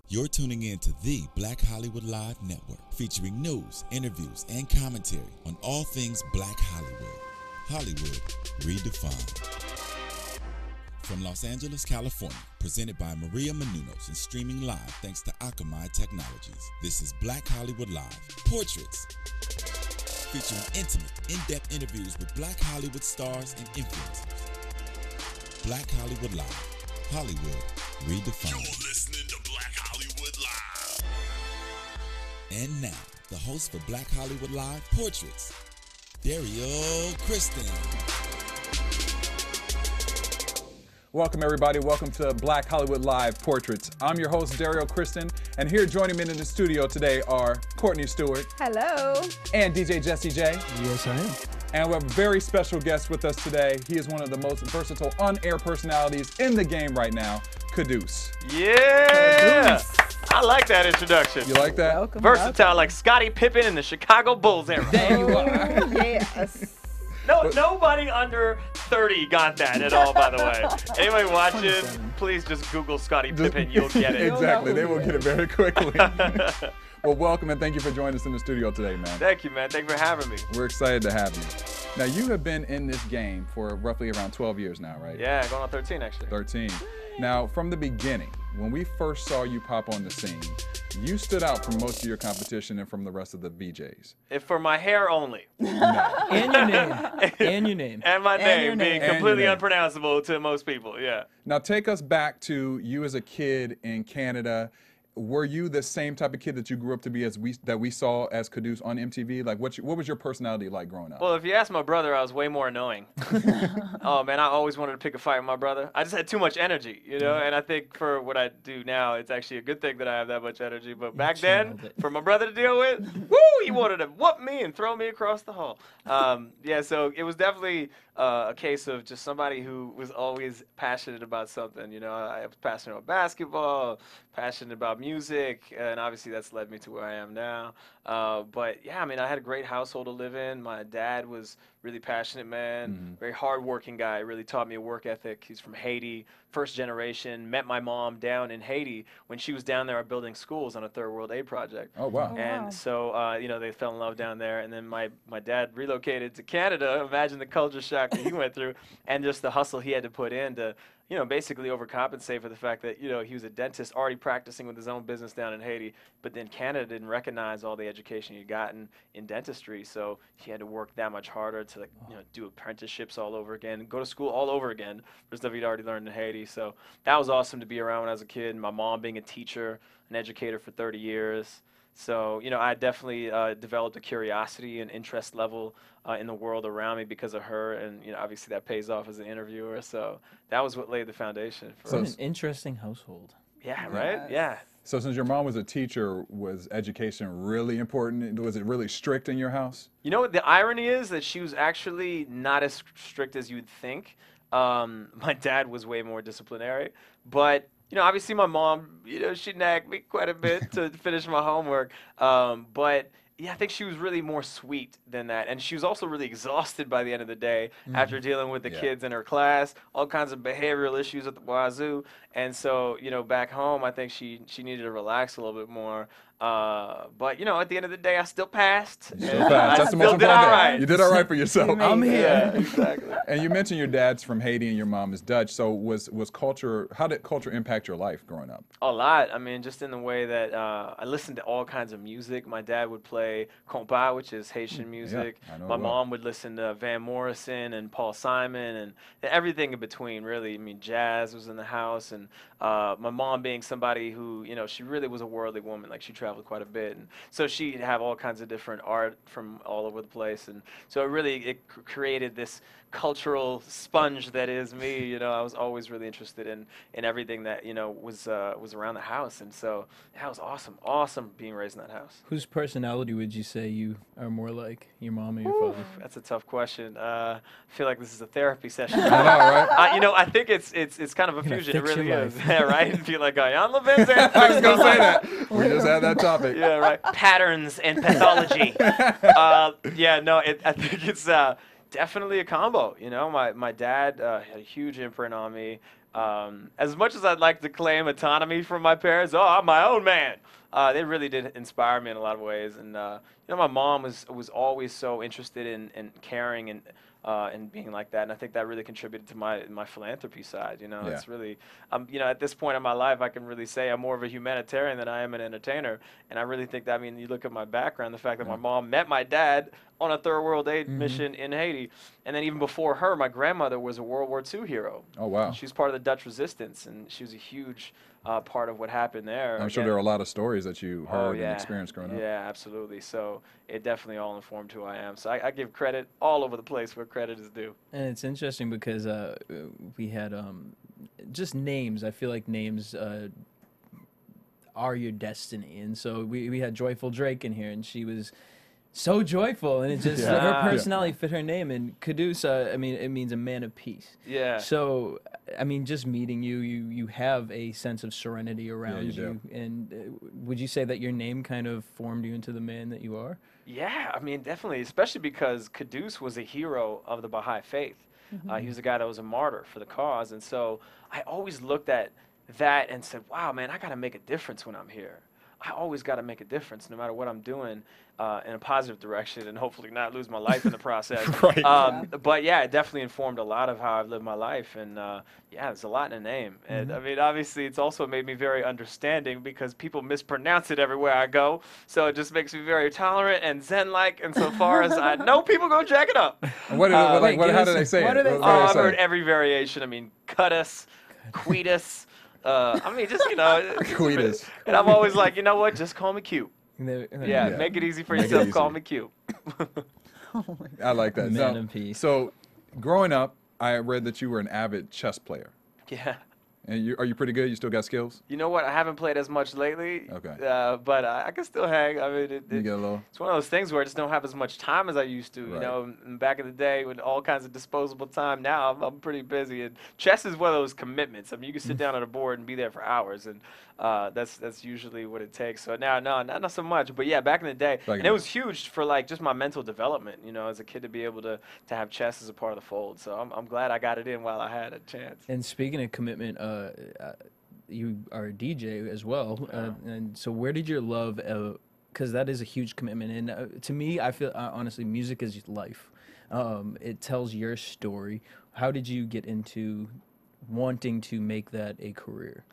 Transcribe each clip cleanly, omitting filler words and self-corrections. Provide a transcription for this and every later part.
You're tuning in to the Black Hollywood Live Network, featuring news, interviews, and commentary on all things Black Hollywood. Hollywood redefined. From Los Angeles, California, presented by Maria Menounos and streaming live thanks to Akamai Technologies. This is Black Hollywood Live, Portraits, featuring intimate, in-depth interviews with Black Hollywood stars and influencers. Black Hollywood Live, Hollywood redefined. You're listening to Black Hollywood Live. And now, the host for Black Hollywood Live, Portraits, Dario Kristen. Welcome, everybody. Welcome to Black Hollywood Live Portraits. I'm your host, Dario Kristen, and here joining me in the studio today are Courtney Stewart. Hello. And DJ Jesse J. Yes, I am. And we have a very special guest with us today. He is one of the most versatile on-air personalities in the game right now, Quddus. Yeah! I like that introduction. You like that? Welcome. Versatile, like Scottie Pippen in the Chicago Bulls era. There you are. Yes. No, nobody under 30 got that at all, by the way. Anybody watching, please just Google Scottie Pippen. You'll get it. Exactly. They will get it very quickly. Well, welcome, and thank you for joining us in the studio today, man. Thank you, man. Thank you for having me. We're excited to have you. Now, you have been in this game for roughly around 12 years now, right? Yeah, going on 13, actually. 13. Now, from the beginning, when we first saw you pop on the scene, you stood out from most of your competition and from the rest of the VJs. If for my hair only. And your name. And your name. And my name your being name. completely name. unpronounceable to most people, yeah. Now, take us back to you as a kid in Canada. Were you the same type of kid that you grew up to be as we saw as Quddus on MTV? Like, what was your personality like growing up? Well, if you ask my brother, I was way more annoying. Oh, man, I always wanted to pick a fight with my brother. I just had too much energy, you know? And I think for what I do now, it's actually a good thing that I have that much energy. But back then, for my brother to deal with, woo, he wanted to whoop me and throw me across the hall. Yeah, so it was definitely a case of just somebody who was always passionate about something. You know, I was passionate about basketball, passionate about music, and obviously that's led me to where I am now. But yeah, I mean, I had a great household to live in. My dad was really passionate, man, very hardworking guy. Really taught me a work ethic. He's from Haiti, first generation. Met my mom down in Haiti when she was down there building schools on a third world aid project. Oh, wow. And so, you know, they fell in love down there. And then my dad relocated to Canada. Imagine the culture shock that he went through and just the hustle he had to put in to, you know, basically overcompensate for the fact that, you know, he was a dentist already practicing with his own business down in Haiti, but then Canada didn't recognize all the education he'd gotten in dentistry, so he had to work that much harder to, like, you know, do apprenticeships all over again, go to school all over again for stuff he'd already learned in Haiti. So that was awesome to be around when I was a kid. My mom being a teacher, an educator for 30 years. So, you know, I definitely developed a curiosity and interest level in the world around me because of her. And, you know, obviously that pays off as an interviewer. So that was what laid the foundation for What an interesting household. Yeah, right? Yeah. So since your mom was a teacher, was education really important? Was it really strict in your house? You know what the irony is? That she was actually not as strict as you'd think. My dad was way more disciplinary. But, you know, obviously my mom, you know, she nagged me quite a bit to finish my homework. But yeah, I think she was really more sweet than that. And she was also really exhausted by the end of the day after dealing with the kids in her class, all kinds of behavioral issues at the wazoo. And so, you know, back home, I think she needed to relax a little bit more. But, you know, at the end of the day, I still passed. That's the most important thing. Right. You did all right for yourself. I'm here. Yeah, exactly. And you mentioned your dad's from Haiti and your mom is Dutch. So was culture, how did culture impact your life growing up? A lot. I mean, just in the way that I listened to all kinds of music. My dad would play compas, which is Haitian music. I know My it well. mom would listen to Van Morrison and Paul Simon and everything in between, really. I mean, jazz was in the house. And my mom being somebody who, you know, she really was a worldly woman. Like, she traveled quite a bit. And so she'd have all kinds of different art from all over the place. And so it created this cultural sponge that is me. You know, I was always really interested in everything that, you know, was around the house. And so that was awesome being raised in that house. Whose personality would you say you are more like, your mom or your father? That's a tough question. I feel like this is a therapy session. I know, right? You know, I think it's kind of a Gonna fusion. It fix really your is. life. Yeah, right? Feel like Jan Levin's I was going to say that. We just had that topic. Yeah, right. Patterns and pathology. Yeah, no, I think it's definitely a combo. You know, my dad had a huge imprint on me. As much as I'd like to claim autonomy from my parents, I'm my own man. They really did inspire me in a lot of ways, and my mom was always so interested in caring and being like that, and I think that really contributed to my philanthropy side. Yeah. It's really, at this point in my life, I can really say I'm more of a humanitarian than I am an entertainer, and I really think that. I mean, you look at my background, the fact that my mom met my dad on a third world aid mission in Haiti, and then even before her, my grandmother was a World War II hero. Oh, wow. She was part of the Dutch resistance, and she was a huge part of what happened there. I'm sure there are a lot of stories that you heard and experienced growing up. Yeah, absolutely. So it definitely all informed who I am. So I give credit all over the place where credit is due. And it's interesting because we had just names. I feel like names are your destiny. And so we had Joyful Drake in here, and she was so joyful, and it just her personality fit her name. And Quddus, I mean, it means a man of peace. Yeah. So, I mean, just meeting you, you have a sense of serenity around you. And would you say that your name kind of formed you into the man that you are? Yeah, I mean, definitely, especially because Quddus was a hero of the Baha'i faith. He was a guy that was a martyr for the cause, and so I always looked at that and said, wow, man, I got to make a difference when I'm here. I always got to make a difference no matter what I'm doing in a positive direction, and hopefully not lose my life in the process. Right. But yeah, it definitely informed a lot of how I've lived my life, and there's a lot in a name. And I mean, obviously, it's also made me very understanding because people mispronounce it everywhere I go, so it just makes me very tolerant and zen-like. And so far as I know, people gonna jack it up. And how do they say what it? do they What say? do they I've say? heard every variation. I mean, Quddus, Quddus. I mean, just Quddus. And I'm always like, you know what? Just call me Q. Yeah. Make it easy for Make it yourself. easy. Call me Q. I like that. Man Now, of peace. So, growing up, I read that you were an avid chess player. Yeah. And are you pretty good? You still got skills? You know what? I haven't played as much lately. Okay. But I can still hang. I mean, You get a little. it's one of those things where I just don't have as much time as I used to. Right. You know, and back in the day with all kinds of disposable time. Now I'm pretty busy. And chess is one of those commitments. I mean, you can sit down at a board and be there for hours, and that's usually what it takes. So now, no, not so much. But yeah, back in the day, and it was huge for like just my mental development. You know, as a kid to be able to have chess as a part of the fold. So I'm glad I got it in while I had a chance. And speaking of commitment, you are a DJ as well, and so where did your love? Because that is a huge commitment, and to me, I feel honestly, music is life. It tells your story. How did you get into wanting to make that a career?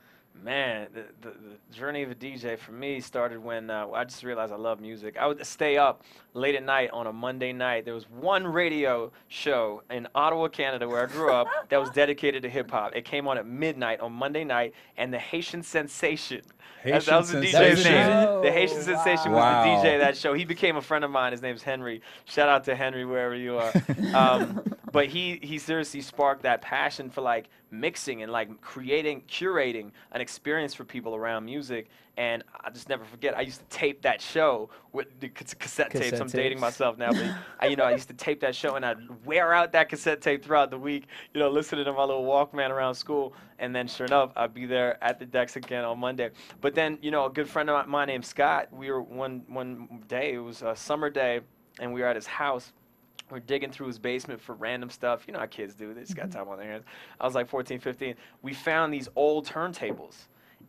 Man, the journey of a DJ for me started when I just realized I love music. I would stay up late at night on a Monday night. There was one radio show in Ottawa, Canada, where I grew up that was dedicated to hip-hop. It came on at midnight on Monday night, and the Haitian Sensation. That was the DJ's name. The Haitian Sensation was the DJ of that show. He became a friend of mine. His name's Henry. Shout out to Henry wherever you are. But he seriously sparked that passion for like mixing and like curating an experience for people around music. And I just never forget, I used to tape that show with the cassette tapes. I'm dating myself now, but I used to tape that show, and I'd wear out that cassette tape throughout the week, listening to my little Walkman around school. And then sure enough, I'd be there at the decks again on Monday. But then, a good friend of mine named Scott, we were one day, it was a summer day, and we were at his house. We're digging through his basement for random stuff. You know how kids do. They just got time on their hands. I was like 14, 15. We found these old turntables.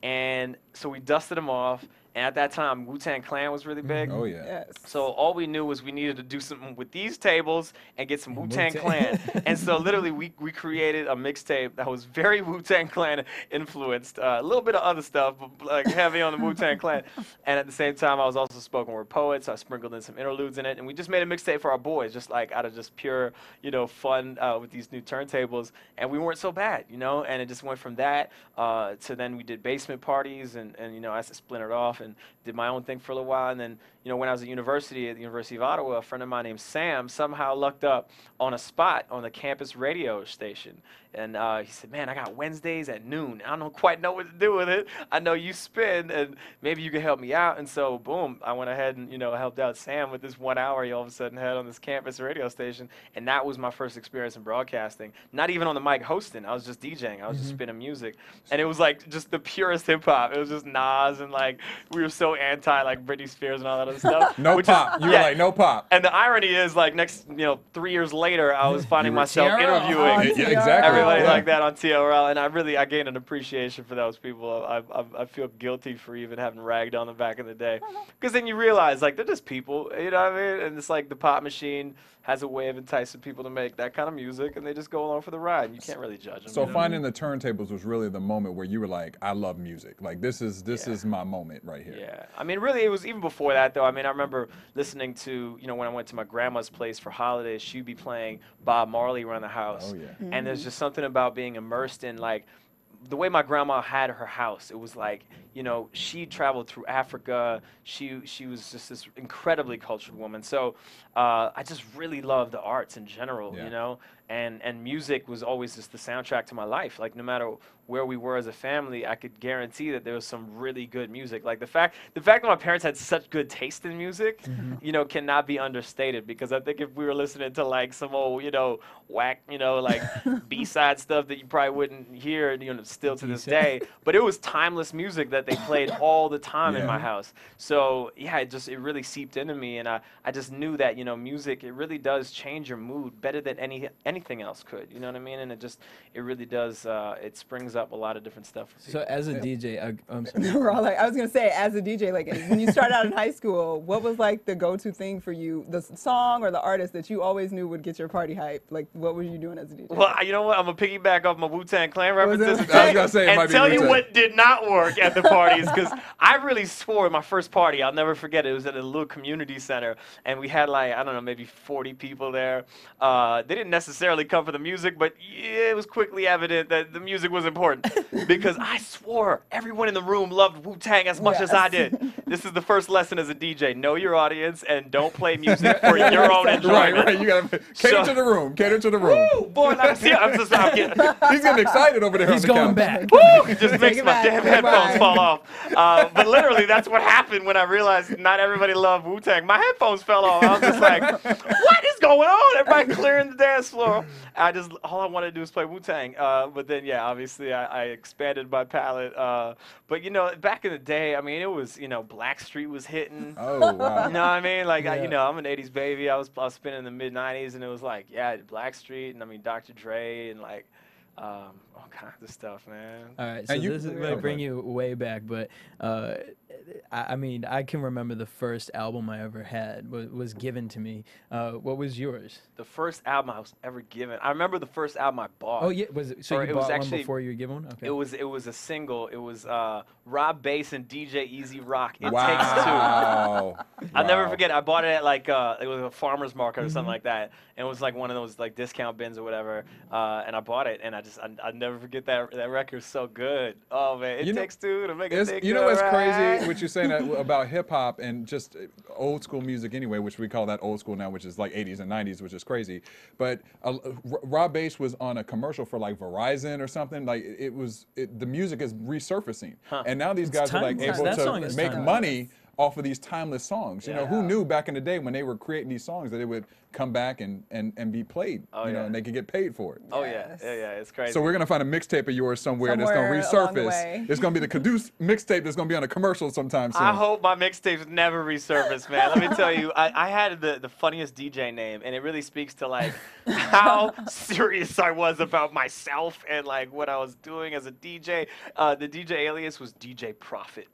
And so we dusted them off. And at that time, Wu-Tang Clan was really big. Oh, yeah. Yes. So all we knew was we needed to do something with these tables and get some Wu-Tang Clan. And so literally we created a mixtape that was very Wu-Tang Clan influenced. A little bit of other stuff, but like heavy on the Wu-Tang Clan. And at the same time, I was also a spoken word poet, so I sprinkled in some interludes in it. And we just made a mixtape for our boys, just like out of just pure, fun with these new turntables. And we weren't so bad, and it just went from that to then we did basement parties and I splintered off and did my own thing for a little while. And then, when I was at the University of Ottawa, a friend of mine named Sam somehow lucked up on a spot on the campus radio station. And he said, man, I got Wednesdays at noon. I don't quite know what to do with it. I know you spin, and maybe you can help me out. And so, boom, I went ahead and, helped out Sam with this 1 hour he all of a sudden had on this campus radio station. And that was my first experience in broadcasting. Not even on the mic hosting. I was just DJing. I was just spinning music. And it was like just the purest hip hop. It was just Nas, and like we were so anti like Britney Spears and all that of stuff. No which pop. Is, You were like, no pop. And the irony is, like, 3 years later, I was finding myself TRL. interviewing Yeah, exactly. everybody Yeah. like that on TRL, and I gained an appreciation for those people. I feel guilty for even having ragged on them back in the day, because then you realize, like, they're just people, you know what I mean? And it's like the pop machine has a way of enticing people to make that kind of music, and they just go along for the ride. And you can't really judge them. So you know? finding the turntables was really the moment where you were like, I love music. Like this is my moment right here. Yeah, I mean, really, it was even before that, though. I mean, I remember listening to, when I went to my grandma's place for holidays, she'd be playing Bob Marley around the house. Oh, yeah. And there's just something about being immersed in, like, the way my grandma had her house. It was like, she traveled through Africa. She was just this incredibly cultured woman. So I just really love the arts in general, Yeah. And music was always just the soundtrack to my life. Like, no matter where we were as a family, I could guarantee that there was some really good music. Like the fact that my parents had such good taste in music, cannot be understated. Because I think if we were listening to like some old, whack, like B-side stuff that you probably wouldn't hear, still to this day. But it was timeless music that they played all the time in my house. So yeah, it really seeped into me, and I just knew that music, it really does change your mood better than anything else could. You know what I mean? And it really does. It springs up a lot of different stuff. So as a DJ, I'm sorry. We're all like, I was gonna say, as a DJ, like when you started out in high school, what was like the go-to thing for you, the song or the artist that you always knew would get your party hype? Like, what were you doing as a DJ? Well, you know what? I'm gonna piggyback off my Wu-Tang Clan references I was gonna say, it might and be tell you Wu-Tang. what did not work at the parties, because I really swore my first party. I'll never forget it. It was at a little community center, and we had like, I don't know, maybe 40 people there. They didn't necessarily come for the music, but it was quickly evident that the music was important, because I swore everyone in the room loved Wu-Tang as much as I did. This is the first lesson as a DJ: know your audience and don't play music for your own enjoyment. Right. You gotta cater to the room. Cater to the room. Woo, boy, I'm getting. He's getting excited over there. He's on the going couch. back. Woo! It just makes it my back. damn Take it headphones back. fall off. But literally, that's what happened when I realized not everybody loved Wu-Tang. My headphones fell off. I was just like, what is going on? Everybody clearing the dance floor. All I wanted to do was play Wu-Tang. But then, yeah, obviously, I expanded my palette. But, back in the day, I mean, it was, Blackstreet was hitting. Oh wow. You know what I mean? Like, Yeah. I'm an 80s baby. I was spinning in the mid-90s, and it was like, yeah, Blackstreet, and I mean, Dr. Dre, and like, all kinds of stuff, man. All right, so And this is going to bring you way back, but I mean, I can remember the first album I ever had was given to me. What was yours? The first album I was ever given. I remember the first album I bought. Oh yeah, was it? So Or you it was bought actually- one before you were given one? Okay. It was a single. It was Rob Bass and DJ Easy Rock. It Wow. Takes Two. I'll never Wow. forget. I bought it at like it was a farmer's market or something like that, and it was like one of those like discount bins or whatever. And I bought it, and I never forget that record's so good. Oh man, it takes two to make a thing. You know what's right. crazy? What you're saying about hip hop and just old school music anyway, which we call that old school now, which is like 80s and 90s, which is crazy. But Rob Bass was on a commercial for like Verizon or something. Like the music is resurfacing, and now these guys are like timeless. able That song to is make timeless. money off of these timeless songs. You know, who Yeah. knew back in the day when they were creating these songs that it would come back and be played, Oh, you know, yeah. and they could get paid for it. Oh Yes. yeah, it's crazy. So we're gonna find a mixtape of yours somewhere that's Somewhere gonna along the resurface. way. It's gonna be the Quddus mixtape that's gonna be on a commercial sometime soon. I hope my mixtapes never resurface, man. Let me tell you, I had the funniest DJ name, and it really speaks to like how serious I was about myself and like what I was doing as a DJ. The DJ alias was DJ Prophet.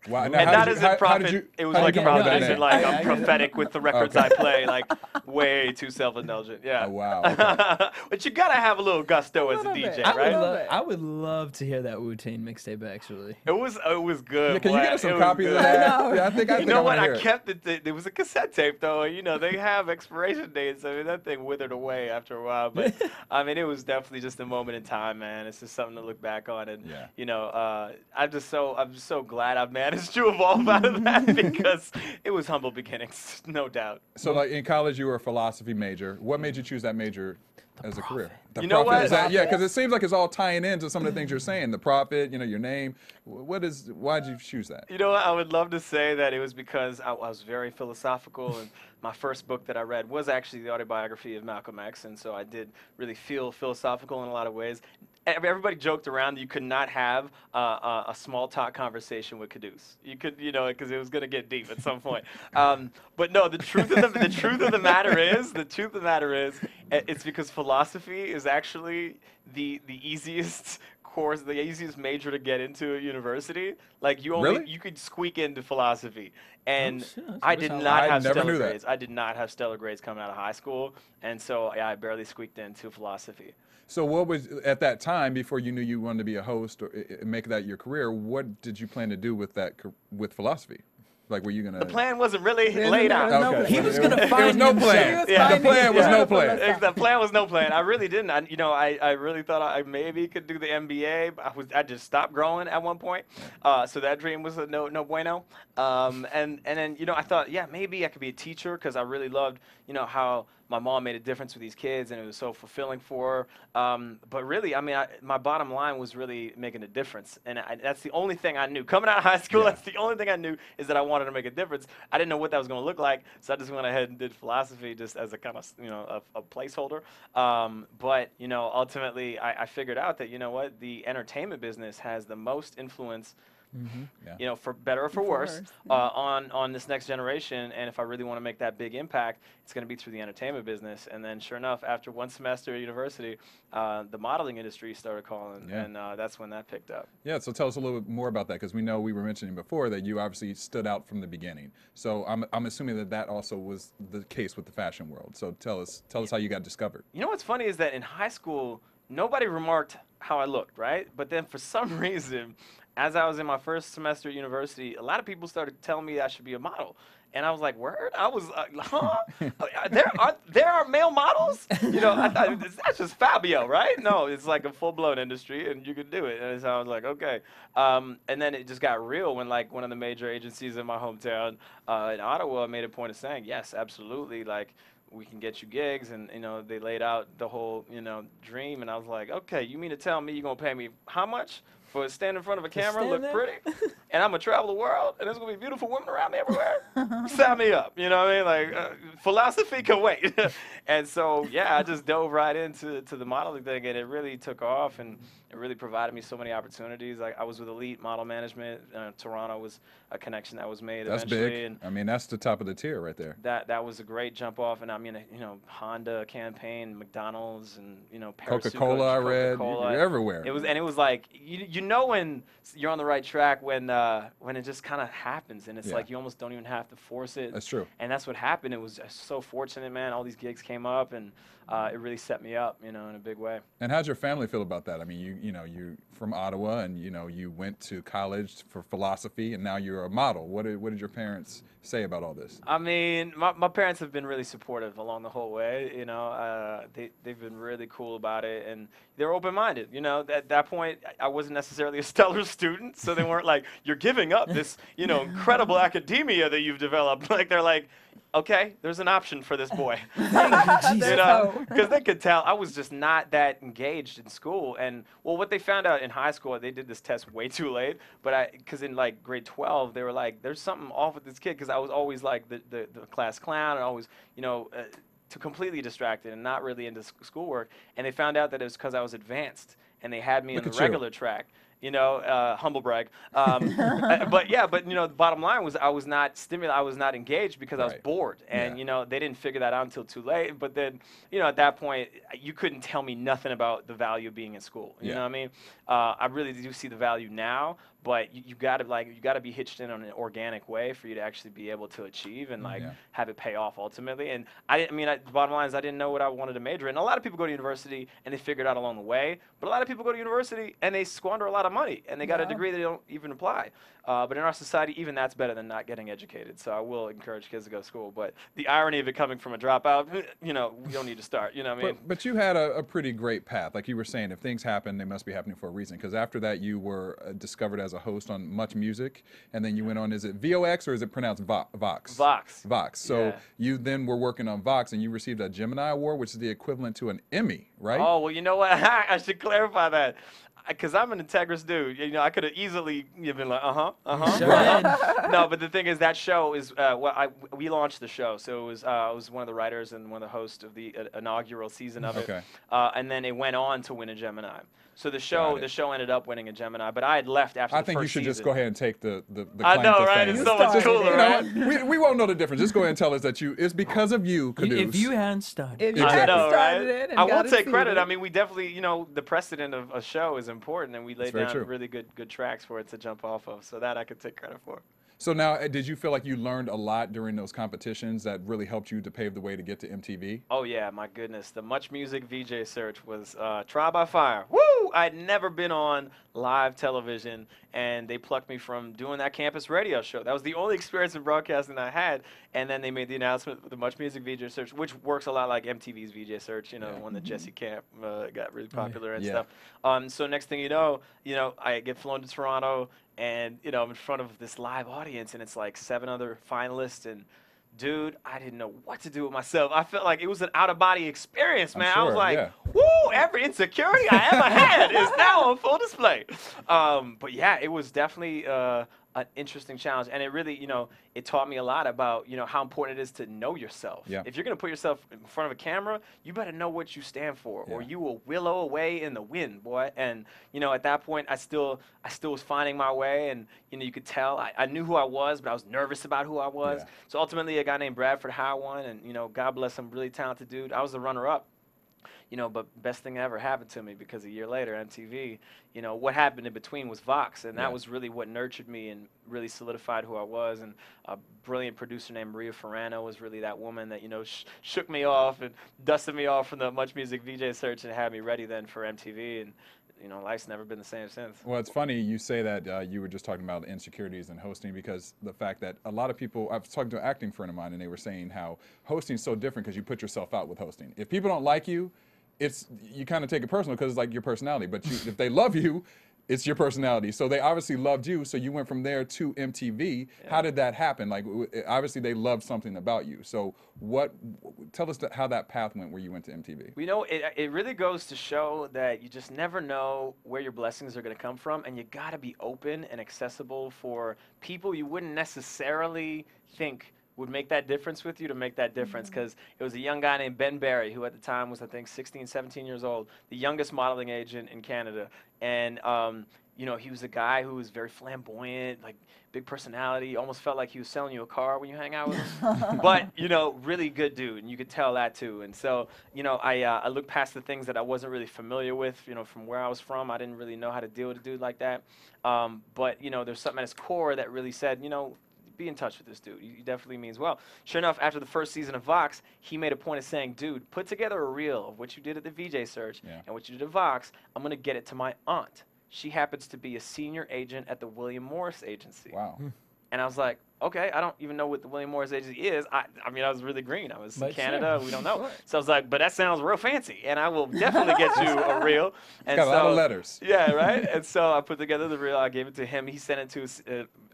Wow. And how that did isn't you- how prophet. did you- It was how like did you about know that as in name? like I I'm get it. prophetic with the records I play, like way too self-indulgent. Yeah. Oh, wow. Okay. But you gotta have a little gusto as a little DJ, bit. right? love it. I would love to hear that Wu-Tang mixtape actually. It was good. Yeah, can you boy. get us It some was copies good. of that? I know. Yeah, I think You know I what? wanna hear I it. kept it. There was a cassette tape, though. You know, they have expiration dates. I mean, that thing withered away after a while. But I mean, it was definitely just a moment in time, man. It's just something to look back on. And Yeah. you know, I'm just so glad I've managed to evolve out of that because it was humble beginnings, no doubt. So, like in college, you were a philosophy major. What made you choose that major as a career? The You know profit, what? is that, yeah, because it seems like it's all tying into some of the things you're saying. The profit, your name. Why'd you choose that? You know what? I would love to say that it was because I was very philosophical, and my first book that I read was actually the autobiography of Malcolm X, and so I did really feel philosophical in a lot of ways. Everybody joked around that you could not have a small talk conversation with Quddus. You could, because it was going to get deep at some point. But no, the truth of the matter is, it's because philosophy is actually the easiest course, the easiest major to get into at university. Like you could squeak into philosophy, and I did not have stellar grades. I did not have stellar grades coming out of high school, and so I barely squeaked into philosophy. So what was, at that time, before you knew you wanted to be a host or make that your career, what did you plan to do with with philosophy? Like, were you going to... The plan wasn't really laid out. Okay. He was going to find There was no plan. Yeah. The plan was no plan. The plan was no plan. I really didn't. I really thought I maybe could do the MBA. I just stopped growing at one point. So that dream was no bueno. And then, I thought, yeah, maybe I could be a teacher because I really loved, how my mom made a difference with these kids, and it was so fulfilling for her. But really, my bottom line was really making a difference, and that's the only thing I knew. Coming out of high school, that's the only thing I knew, is that I wanted to make a difference. I didn't know what that was going to look like, so I just went ahead and did philosophy just as a kind of, a placeholder. But, ultimately, I figured out that, the entertainment business has the most influence, for better or for worse, on this next generation. And if I really want to make that big impact, it's going to be through the entertainment business. And then, sure enough, after one semester at university, the modeling industry started calling, and that's when that picked up. Yeah, so tell us a little bit more about that, because we know we were mentioning before that you obviously stood out from the beginning. So I'm assuming that also was the case with the fashion world. So tell us how you got discovered. You know what's funny is that in high school, nobody remarked how I looked, right? But then for some reason, as I was in my first semester at university, a lot of people started telling me I should be a model. And I was like, word? I was huh? There are male models? I thought, that's just Fabio, right? No, it's like a full-blown industry, and you could do it. And so I was like, okay. And then it just got real when, like, one of the major agencies in my hometown in Ottawa made a point of saying, yes, absolutely, like, we can get you gigs, and they laid out the whole dream, and I was like, okay, you mean to tell me you're gonna pay me how much for stand in front of a camera, look pretty, and I'm gonna travel the world, and there's gonna be beautiful women around me everywhere? Sign me up, you know what I mean? Like, philosophy can wait. And so, yeah, I just dove right into the modeling thing, and it really took off, and it really provided me so many opportunities. Like, I was with Elite Model Management. Toronto was a connection that was made eventually. That's big. And that's the top of the tier right there. That was a great jump off. And Honda campaign, McDonald's, and Coca-Cola. I read. You're everywhere. It was like when you're on the right track when it just kind of happens, and it's like you almost don't even have to force it. That's true. And that's what happened. It was so fortunate, man. All these gigs came up, and it really set me up, in a big way. And how'd your family feel about that? I mean, you're from Ottawa, and you went to college for philosophy, and now you're a model. What did your parents say about all this? I mean, my parents have been really supportive along the whole way. They've been really cool about it, and they're open-minded. At that point, I wasn't necessarily a stellar student, so they weren't like, you're giving up this, incredible academia that you've developed. Like, they're like, okay, there's an option for this boy. Because they could tell I was just not that engaged in school. And what they found out in high school, they did this test way too late. But because in like grade 12, they were like, there's something off with this kid, because I was always like the class clown, and always, too completely distracted and not really into schoolwork. And they found out that it was because I was advanced, and they had me in the regular track. Humble brag. But the bottom line was I was not stimulated. I was not engaged because I was bored. And, they didn't figure that out until too late. But then, at that point, you couldn't tell me nothing about the value of being in school. You know what I mean? I really do see the value now. But you gotta be hitched in on an organic way for you to actually be able to achieve and have it pay off ultimately. And the bottom line is I didn't know what I wanted to major in. A lot of people go to university and they figure it out along the way, but a lot of people go to university and they squander a lot of money and they got a degree that they don't even apply. But in our society, even that's better than not getting educated. So I will encourage kids to go to school. But the irony of it coming from a dropout, we don't need to start. You know what I mean? But you had a pretty great path. Like you were saying, if things happen, they must be happening for a reason. Because after that, you were discovered as as a host on Much Music, and then you went on, is it VOX or is it pronounced Vox? Vox. Vox. So Yeah. you then were working on Vox, and you received a Gemini Award, which is the equivalent to an Emmy, right? Oh, well, you know what? I should clarify that. Because I'm an integrous dude. You know, I could have easily been like, No, but the thing is, that show is, we launched the show. So I was one of the writers and one of the hosts of the inaugural season of it. Okay. And then it went on to win a Gemini. So the show ended up winning a Gemini, but I had left after the first season. I think you should just go ahead and take the I claim know, to right? fame. It's so much cooler, right? We won't know the difference. Just go ahead and tell us that it's because of you, Quddus. If you hadn't started. If you Exactly. I know, hadn't started right? it and I will got a take credit. season. I mean, we definitely, the precedent of a show is important, and we laid very down true. really good tracks for it to jump off of. So that I could take credit for. So now, did you feel like you learned a lot during those competitions that really helped you to pave the way to get to MTV? Oh yeah, my goodness. The Much Music VJ search was trial by fire. Woo! I'd never been on live television, and they plucked me from doing that campus radio show. That was the only experience in broadcasting I had. And then they made the announcement with the Much Music VJ search, which works a lot like MTV's VJ search, one that Jesse Camp got really popular and stuff. So next thing you know, I get flown to Toronto, and I'm in front of this live audience, and it's like 7 other finalists, and dude, I didn't know what to do with myself. I felt like it was an out-of-body experience, man. I was like, woo, every insecurity I ever had is now on full display. But yeah, it was definitely an interesting challenge, and it really, it taught me a lot about, how important it is to know yourself. Yeah. If you're gonna put yourself in front of a camera, you better know what you stand for, or you will willow away in the wind, boy. And at that point, I still was finding my way, and you could tell I knew who I was, but I was nervous about who I was. Yeah. So ultimately, a guy named Bradford Howe won, and God bless him, really talented dude. I was the runner-up. But best thing that ever happened to me, because a year later, MTV, what happened in between was Vox, and that was really what nurtured me and really solidified who I was. And a brilliant producer named Maria Ferrano was really that woman that, shook me off and dusted me off from the Much Music VJ search and had me ready then for MTV. And, life's never been the same since. Well, it's funny you say that. You were just talking about insecurities and hosting, because the fact that a lot of people, I was talking to an acting friend of mine, and they were saying how hosting is so different because you put yourself out with hosting. If people don't like you, you kind of take it personal because it's like your personality. But if they love you, it's your personality. So they obviously loved you. So you went from there to MTV. Yeah. How did that happen? Like, obviously they loved something about you. So tell us how that path went where you went to MTV. It really goes to show that you just never know where your blessings are going to come from. And you got to be open and accessible for people you wouldn't necessarily think would make that difference with you to make that difference, because it was a young guy named Ben Barry, who at the time was, I think, 16, 17 years old, the youngest modeling agent in Canada. And, he was a guy who was very flamboyant, like big personality, almost felt like he was selling you a car when you hang out with him. But, really good dude, and you could tell that too. And so, I looked past the things that I wasn't really familiar with, from where I was from. I didn't really know how to deal with a dude like that. But, there's something at his core that really said, be in touch with this dude. He definitely means well. Sure enough, after the first season of Vox, he made a point of saying, dude, put together a reel of what you did at the VJ search and what you did at Vox. I'm going to get it to my aunt. She happens to be a senior agent at the William Morris Agency. Wow. And I was like, okay, I don't even know what the William Morris Agency is. I was really green. I was in Canada. We don't know. Sure. So I was like, but that sounds real fancy, and I will definitely get you a reel. And got a lot of letters. Yeah, right? And so I put together the reel. I gave it to him. He sent it to his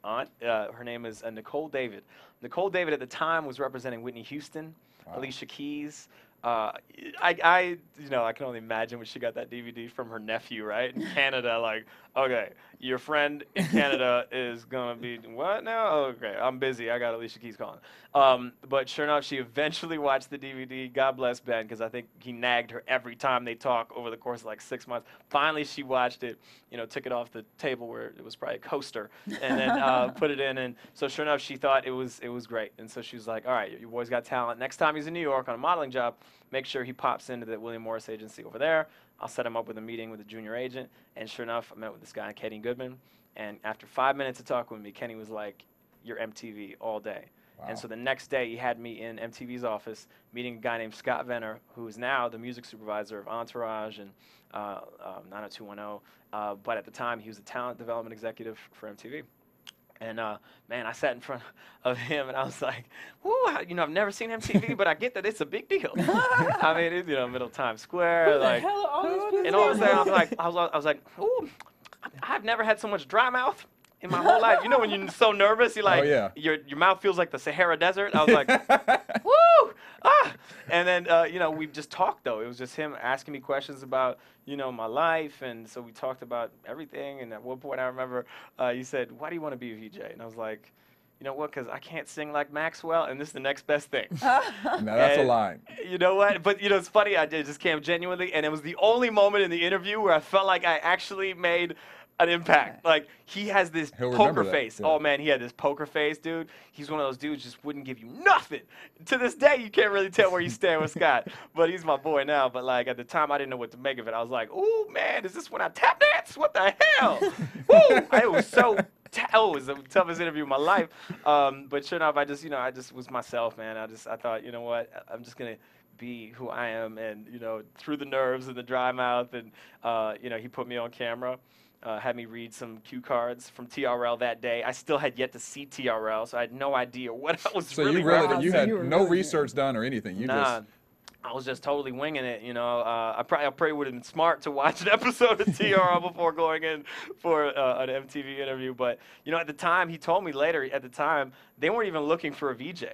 aunt. Her name is Nicole David. Nicole David at the time was representing Whitney Houston, Alicia Keys. I can only imagine when she got that DVD from her nephew, right, in Canada. Like, okay, your friend in Canada is gonna be what now? Oh, okay, I'm busy. I got Alicia Keys calling. But sure enough, she eventually watched the DVD. God bless Ben, because I think he nagged her every time they talk over the course of like 6 months. Finally, she watched it. Took it off the table where it was probably a coaster, and then put it in. And so sure enough, she thought it was great. And so she was like, all right, your boy's got talent. Next time he's in New York on a modeling job, make sure he pops into the William Morris Agency over there. I'll set him up with a meeting with a junior agent. And sure enough, I met with this guy, Kenny Goodman. And after 5 minutes of talking with me, Kenny was like, you're MTV all day. Wow. And so the next day, he had me in MTV's office meeting a guy named Scott Venner, who is now the music supervisor of Entourage and 90210. But at the time, he was a talent development executive for MTV. And, man, I sat in front of him, and I was like, whoo, I've never seen MTV, but I get that it's a big deal. I mean, it's, middle Times Square. Who like, the hell are all these people? And all of a sudden, I was like, ooh, I'm I've never had so much dry mouth in my whole life. You know when you're so nervous, you're like, your mouth feels like the Sahara Desert. I was like, woo, ah. And then, we just talked, though. It was just him asking me questions about, my life. And so we talked about everything. And at one point, I remember he said, why do you want to be a VJ? And I was like, you know what, because I can't sing like Maxwell, and this is the next best thing. Now, that's a line. You know what? But, it's funny. I just came genuinely, and it was the only moment in the interview where I felt like I actually made an impact. Like, he has this poker face. Yeah. Oh, man, he had this poker face, dude. He's one of those dudes just wouldn't give you nothing. To this day, you can't really tell where you stand with Scott. But he's my boy now. But, like, at the time, I didn't know what to make of it. I was like, ooh, man, is this when I tap dance? What the hell? Woo! It was so... it was the toughest interview of my life. But sure enough, I just was myself, man. I thought, you know what? I'm just going to be who I am. And, through the nerves and the dry mouth. And, he put me on camera. Had me read some cue cards from TRL that day. I still had yet to see TRL, so I had no idea what I was really referencing. You had no research done or anything. I was just totally winging it, I probably would have been smart to watch an episode of TRL before going in for an MTV interview. But, at the time, he told me later, at the time, they weren't even looking for a VJ.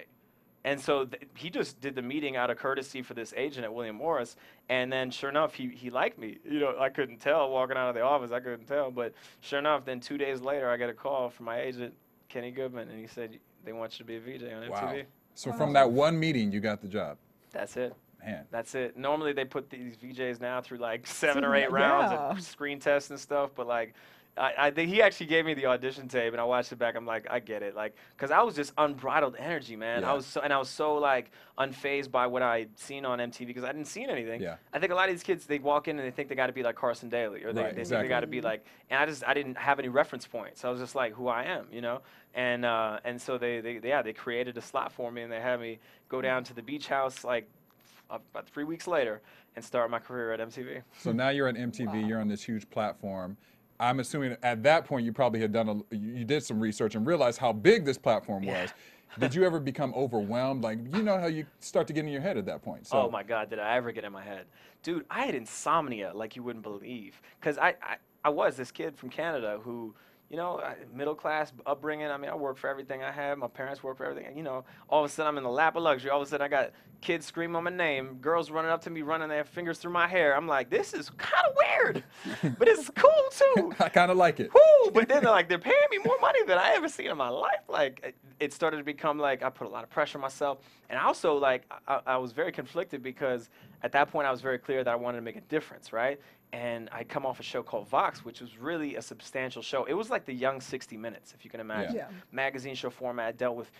And so he just did the meeting out of courtesy for this agent at William Morris. And then sure enough, he liked me. I couldn't tell walking out of the office. I couldn't tell. But sure enough, then 2 days later, I get a call from my agent, Kenny Goodman, and he said, they want you to be a VJ on MTV. Wow. So from that one meeting, you got the job. That's it. Man. That's it. Normally, they put these VJs now through like 7 or 8 rounds of screen tests and stuff. But like, I think he actually gave me the audition tape, and I watched it back. I'm like, I get it, like, because I was just unbridled energy, man. Yeah. I was so like unfazed by what I'd seen on MTV because I didn't see anything. Yeah. I think a lot of these kids, they walk in and they think they got to be like Carson Daly, or they think they got to be like, and I didn't have any reference points. I was just like who I am, and so they created a slot for me, and they had me go down to the beach house like about 3 weeks later and start my career at MTV. So now you're at MTV. You're on this huge platform. I'm assuming at that point you probably had you did some research and realized how big this platform was. Did you ever become overwhelmed? Like, how you start to get in your head at that point. So. Oh my God, did I ever get in my head? Dude, I had insomnia like you wouldn't believe. Because I was this kid from Canada who, middle class upbringing. I mean, I worked for everything I had. My parents worked for everything. All of a sudden I'm in the lap of luxury. All of a sudden I got kids screaming on my name, girls running up to me, running their fingers through my hair. I'm like, this is kind of weird, but it's cool too. I kind of like it. Woo! But then they're paying me more money than I ever seen in my life. Like, it started to become like I put a lot of pressure on myself. And I also, I was very conflicted because at that point I was very clear that I wanted to make a difference, right? And I'd come off a show called Vox, which was really a substantial show. It was like the young 60 Minutes, if you can imagine. Yeah. Magazine show format, dealt with,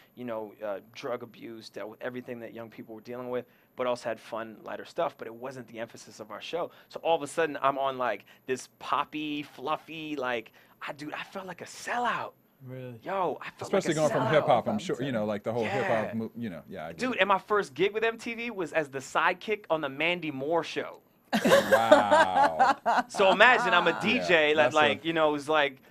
drug abuse, dealt with everything that young people were dealing with, but also had fun, lighter stuff. But it wasn't the emphasis of our show. So all of a sudden, I'm on like this poppy, fluffy, I felt like a sellout. Really? Yo, I felt especially like a going sellout. from hip hop, I'm sure, like the whole hip hop, I get Dude, it. and my first gig with MTV was as the sidekick on the Mandy Moore show. Wow. So imagine I'm a DJ Yeah, was like,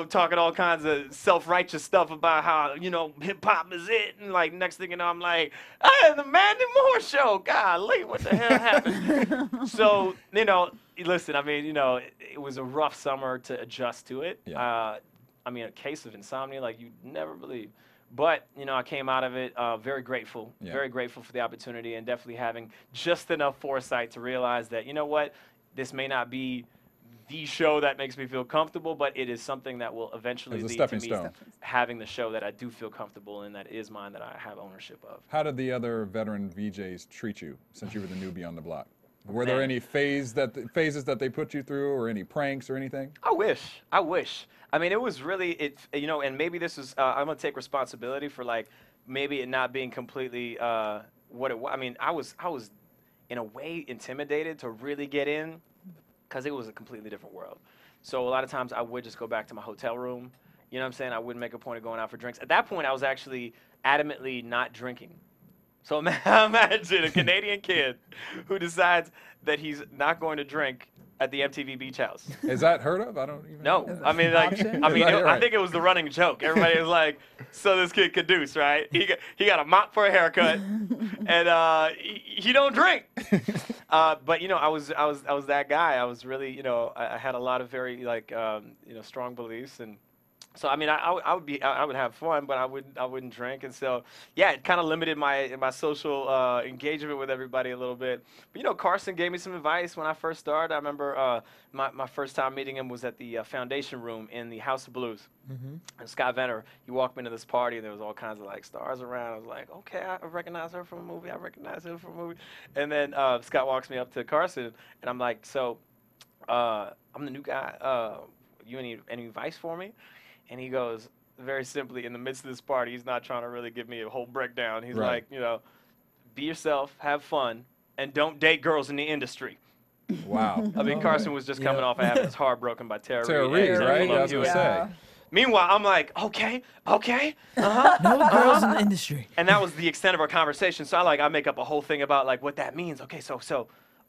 talking all kinds of self-righteous stuff about how, hip hop is it. And like, next thing you know, I'm like, hey, the Mandy Moore show. Golly, what the hell happened? So, listen, I mean, it was a rough summer to adjust to it. Yeah. A case of insomnia like you'd never believe. But, I came out of it very grateful for the opportunity, and definitely having just enough foresight to realize that, this may not be the show that makes me feel comfortable, but it is something that will eventually lead to me having the show that I do feel comfortable in, that is mine, that I have ownership of. How did the other veteran VJs treat you since you were the newbie on the block? Were there any phases that they put you through, or any pranks or anything? I wish. I mean, it was really, and maybe this is, I'm going to take responsibility for maybe it not being completely what it was. I mean, I was in a way intimidated to really get in because it was a completely different world. So a lot of times I would just go back to my hotel room. You know what I'm saying? I wouldn't make a point of going out for drinks. At that point, I was actually adamantly not drinking. So imagine a Canadian kid who decides that he's not going to drink at the MTV Beach House. Is that heard of? I don't even No, know. I mean, like, Option? I mean, Right, I right. think it was the running joke. Everybody was like, "So this kid Quddus, right? He got a mop for a haircut, and he don't drink." But you know, I was that guy. I was really, you know, I had a lot of very like, you know, strong beliefs, and so I mean, I would have fun, but I wouldn't drink, and so yeah, it kind of limited my social engagement with everybody a little bit. But you know, Carson gave me some advice when I first started. I remember my first time meeting him was at the Foundation Room in the House of Blues. And Scott Venner, he walked me into this party, and there was all kinds of like stars around. I was like, okay, I recognize her from a movie. I recognize him from a movie. And then Scott walks me up to Carson, and I'm like, so I'm the new guy. You any advice for me? And he goes, very simply, in the midst of this party, he's not trying to really give me a whole breakdown. He's Right. like, you know, be yourself, have fun, and don't date girls in the industry. Wow. I mean, Carson was just coming off of having his heart broken by Tara Tara Reid. Reid, and right? Jennifer Love That's what Hewitt. I say. Meanwhile, I'm like, okay, uh-huh. No girls in the industry. And that was the extent of our conversation. So I make up a whole thing about like what that means. Okay, so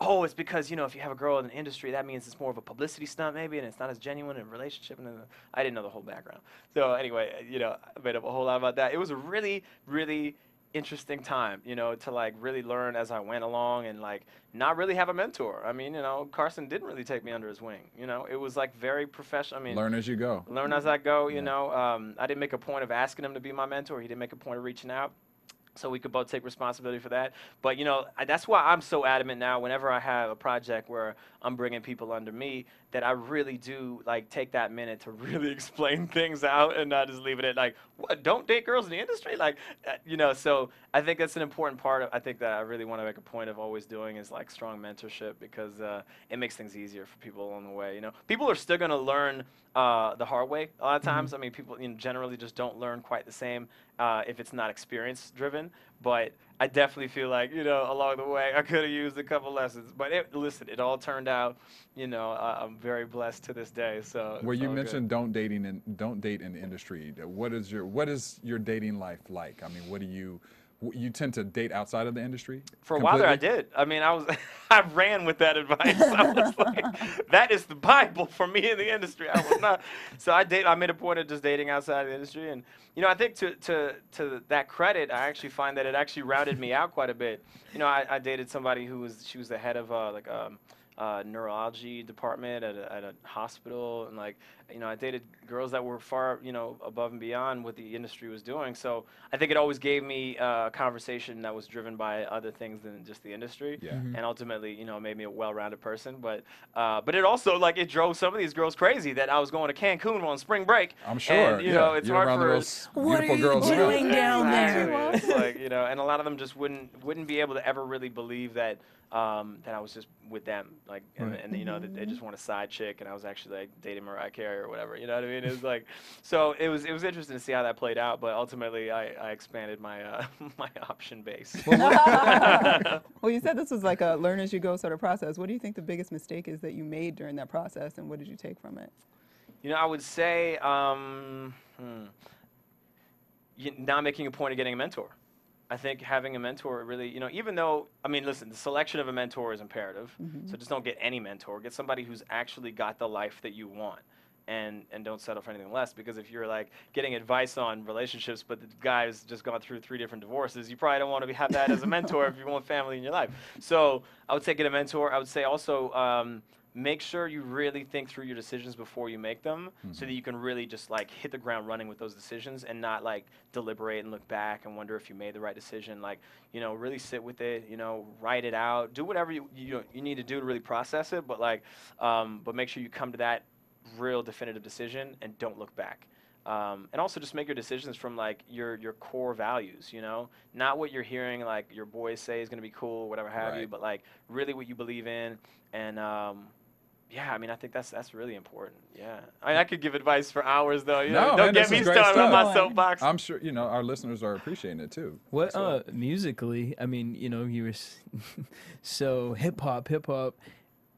oh, it's because, you know, if you have a girl in the industry, that means it's more of a publicity stunt maybe, and it's not as genuine in a relationship. And then I didn't know the whole background. So anyway, you know, I made up a whole lot about that. It was a really, really interesting time, you know, to like really learn as I went along and like not really have a mentor. I mean, you know, Carson didn't really take me under his wing. You know, it was like very professional. I mean, Learn as you go. learn as I go, you know. I didn't make a point of asking him to be my mentor. He didn't make a point of reaching out. So we could both take responsibility for that. But, you know, that's why I'm so adamant now whenever I have a project where I'm bringing people under me that I really do, like, take that minute to really explain things out and not just leave it at, like, what, don't date girls in the industry? Like, you know, so I think that's an important part of, I think that I really want to make a point of always doing is, like, strong mentorship because it makes things easier for people along the way, you know. People are still going to learn the hard way a lot of times. I mean, people, you know, generally just don't learn quite the same if it's not experience driven. But I definitely feel like, you know, along the way, I could have used a couple lessons. But listen, it all turned out, you know, I'm very blessed to this day. So Where it's you all mentioned good. don't date in the industry. What is your dating life like? I mean, what do you tend to date outside of the industry? For a while there, I completely? did. I mean, I ran with that advice. I was like, that is the Bible for me in the industry. I was not. So I made a point of just dating outside of the industry. And, you know, I think to that credit, I actually find that it actually routed me out quite a bit. You know, I dated somebody she was the head of neurology department at a hospital, and like, you know, I dated girls that were far, you know, above and beyond what the industry was doing. So I think it always gave me a conversation that was driven by other things than just the industry. Yeah. And ultimately, you know, it made me a well-rounded person. But it also, like, it drove some of these girls crazy that I was going to Cancun on spring break. I'm sure. And, you know, it's You're hard around for the most What beautiful are you girls doing around. down there? Exactly. It's like, you know, and a lot of them just wouldn't be able to ever really believe that that I was just with them, like, and you know, that they just want a side chick, and I was actually like dating Mariah Carey or whatever. You know what I mean? It was like, so it was interesting to see how that played out. But ultimately, I expanded my my option base. Well, you said this was like a learn as you go sort of process. What do you think the biggest mistake is that you made during that process, and what did you take from it? You know, I would say not making a point of getting a mentor. I think having a mentor really, you know, even though, I mean, listen, the selection of a mentor is imperative. So just don't get any mentor. Get somebody who's actually got the life that you want. And don't settle for anything less, because if you're like getting advice on relationships, but the guy's just gone through 3 different divorces, you probably don't want to have that as a mentor if you want family in your life. So I would say get a mentor. I would say also make sure you really think through your decisions before you make them, so that you can really just like hit the ground running with those decisions and not like deliberate and look back and wonder if you made the right decision. Like, you know, really sit with it, you know, write it out, do whatever you need to do to really process it, but like, but make sure you come to that real definitive decision and don't look back. And also just make your decisions from like your core values, you know, not what you're hearing like your boys say is going to be cool, whatever have you, but like really what you believe in. And yeah, I mean, I think that's really important. Yeah, I could give advice for hours though. You know, No, don't man, get this me is great started on stuff. my soapbox. I'm sure, you know, our listeners are appreciating it too. What musically? I mean, you know, you were so hip hop,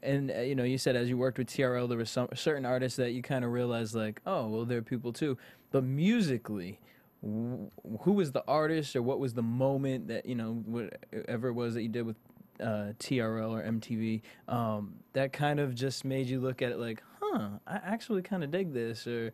and you know, you said as you worked with TRL, there were some certain artists that you kind of realized like, oh, well, there are people too. But musically, who was the artist or what was the moment that, you know, whatever it was that you did with TRL or MTV, that kind of just made you look at it like, huh, I actually kind of dig this? Or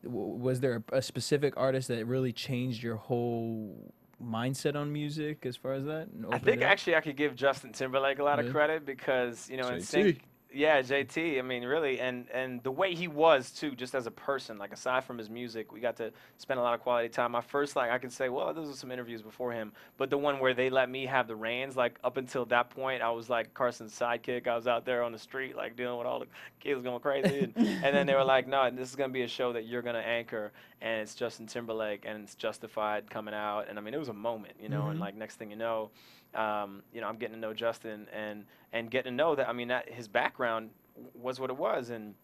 was there a specific artist that really changed your whole mindset on music as far as that? And I opened think it up? actually I could give Justin Timberlake a lot of Really? credit because, you know, in JT. sync. Yeah, JT. I mean, really, and the way he was too, just as a person. Like aside from his music, we got to spend a lot of quality time. My first, like, I could say, well, those are some interviews before him, but the one where they let me have the reins, like up until that point, I was like Carson's sidekick. I was out there on the street, like dealing with all the kids going crazy, and then they were like, no, this is gonna be a show that you're gonna anchor, and it's Justin Timberlake, and it's Justified coming out, and I mean, it was a moment, you know, and like next thing you know, you know, I'm getting to know Justin and getting to know that, I mean, that his background was what it was, and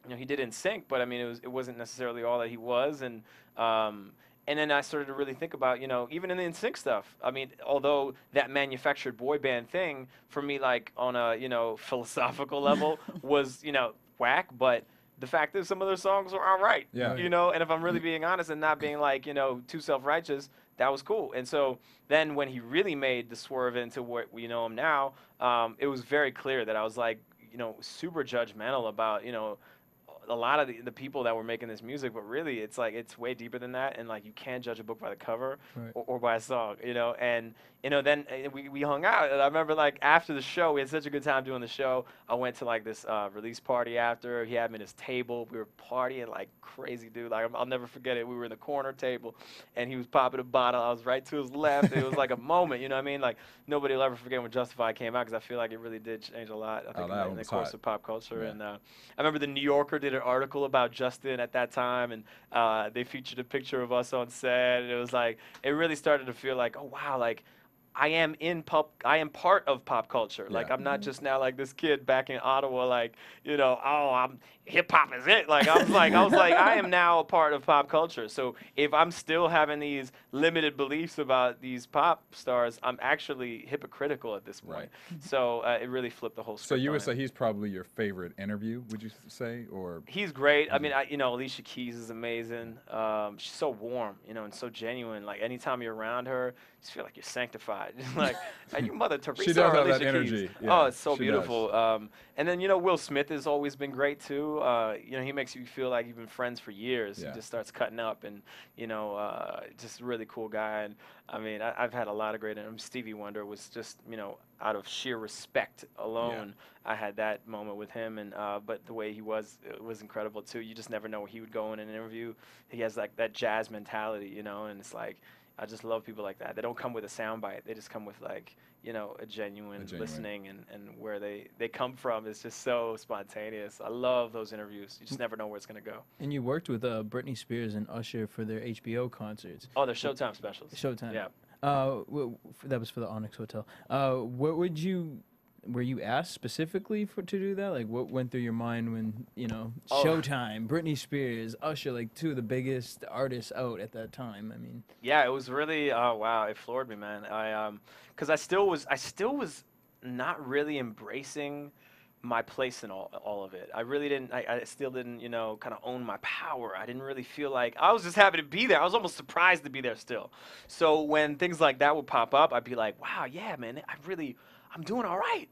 you know, he did In Sync, but I mean, it wasn't necessarily all that he was, and then I started to really think about, you know, even in the In Sync stuff. I mean, although that manufactured boy band thing for me, like on a, you know, philosophical level, was, you know, whack, but the fact is some of their songs were all right, Yeah. you know, and if I'm really being honest and not being like, you know, too self-righteous, that was cool. And so then when he really made the swerve into what we know him now, it was very clear that I was like, you know, super judgmental about, you know, a lot of the people that were making this music, but really it's like it's way deeper than that, and like you can't judge a book by the cover Right. or by a song, you know. And you know, then we hung out, and I remember like after the show, we had such a good time doing the show. I went to like this release party after. He had me at his table. We were partying like crazy, dude. Like I'll never forget it. We were in the corner table, and he was popping a bottle. I was right to his left. It was like a moment, you know what I mean? Like nobody will ever forget when Justified came out because I feel like it really did change a lot. I think that in the was course hot. of pop culture. Yeah. And I remember the New Yorker did an article about Justin at that time, and they featured a picture of us on set, and it was like it really started to feel like, oh wow, like I am part of pop culture. Like Yeah. I'm not just now like this kid back in Ottawa, like, you know, oh, I'm hip hop is it. Like I was like I am now a part of pop culture. So if I'm still having these limited beliefs about these pop stars, I'm actually hypocritical at this point. Right. So it really flipped the whole So script. you on would it. say he's probably your favorite interview, would you say? Or He's great. I mean, you know, Alicia Keys is amazing. She's so warm, you know, and so genuine. Like anytime you're around her, you just feel like you're sanctified. Just like, are you Mother Teresa She does or have Alicia that Keys? energy. Yeah, Oh, it's so she beautiful. And then, you know, Will Smith has always been great too. You know, he makes you feel like you've been friends for years. Yeah. He just starts cutting up, and you know, just a really cool guy. And I mean, I've had a lot of great. Stevie Wonder was just, you know, out of sheer respect alone, I had that moment with him, and but the way he was, it was incredible too. You just never know where he would go in an interview. He has like that jazz mentality, you know, and it's like I just love people like that. They don't come with a soundbite. They just come with like, you know, a genuine listening, and where they come from is just so spontaneous. I love those interviews. You just never know where it's gonna go. And you worked with Britney Spears and Usher for their HBO concerts. Oh, they're Showtime specials. Showtime. Yeah. That was for the Onyx Hotel. Were you asked specifically to do that? Like, what went through your mind when, you know, Showtime, Britney Spears, Usher, like two of the biggest artists out at that time? I mean, yeah, it was really, oh wow, it floored me, man. Because I still was not really embracing my place in all of it. I really didn't. I still didn't, you know, kind of own my power. I didn't really feel like I was just happy to be there. I was almost surprised to be there still. So when things like that would pop up, I'd be like, wow, yeah, man, I'm doing all right.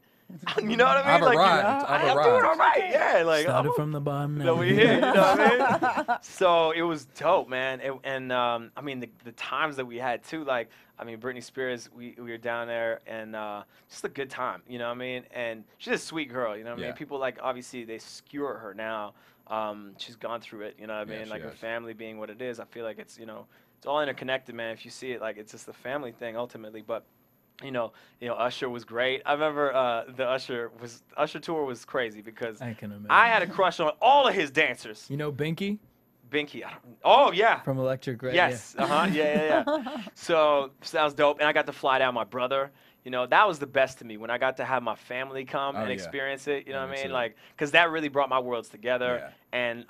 You know what I mean? I've like, arrived. I'm doing all right. Yeah, like started from the bottom now. that we hit, you know what I mean? So it was dope, man. I mean, the times that we had too, like, I mean, Britney Spears, we were down there, and just a good time, you know what I mean? And she's a sweet girl, you know what I mean? People, like, obviously, they skewer her now. She's gone through it, you know what I mean? Like, her family being what it is, I feel like it's, you know, it's all interconnected, man. If you see it, like, it's just a family thing, ultimately, but you know, Usher was great. I remember the Usher tour was crazy because I can imagine. I had a crush on all of his dancers. You know Binky Binky, oh yeah, from Electric Red? yes, yeah. So that was dope, and I got to fly down my brother. You know, that was the best to me when I got to have my family come and experience it. You know what I mean? Like, because that really brought my worlds together, and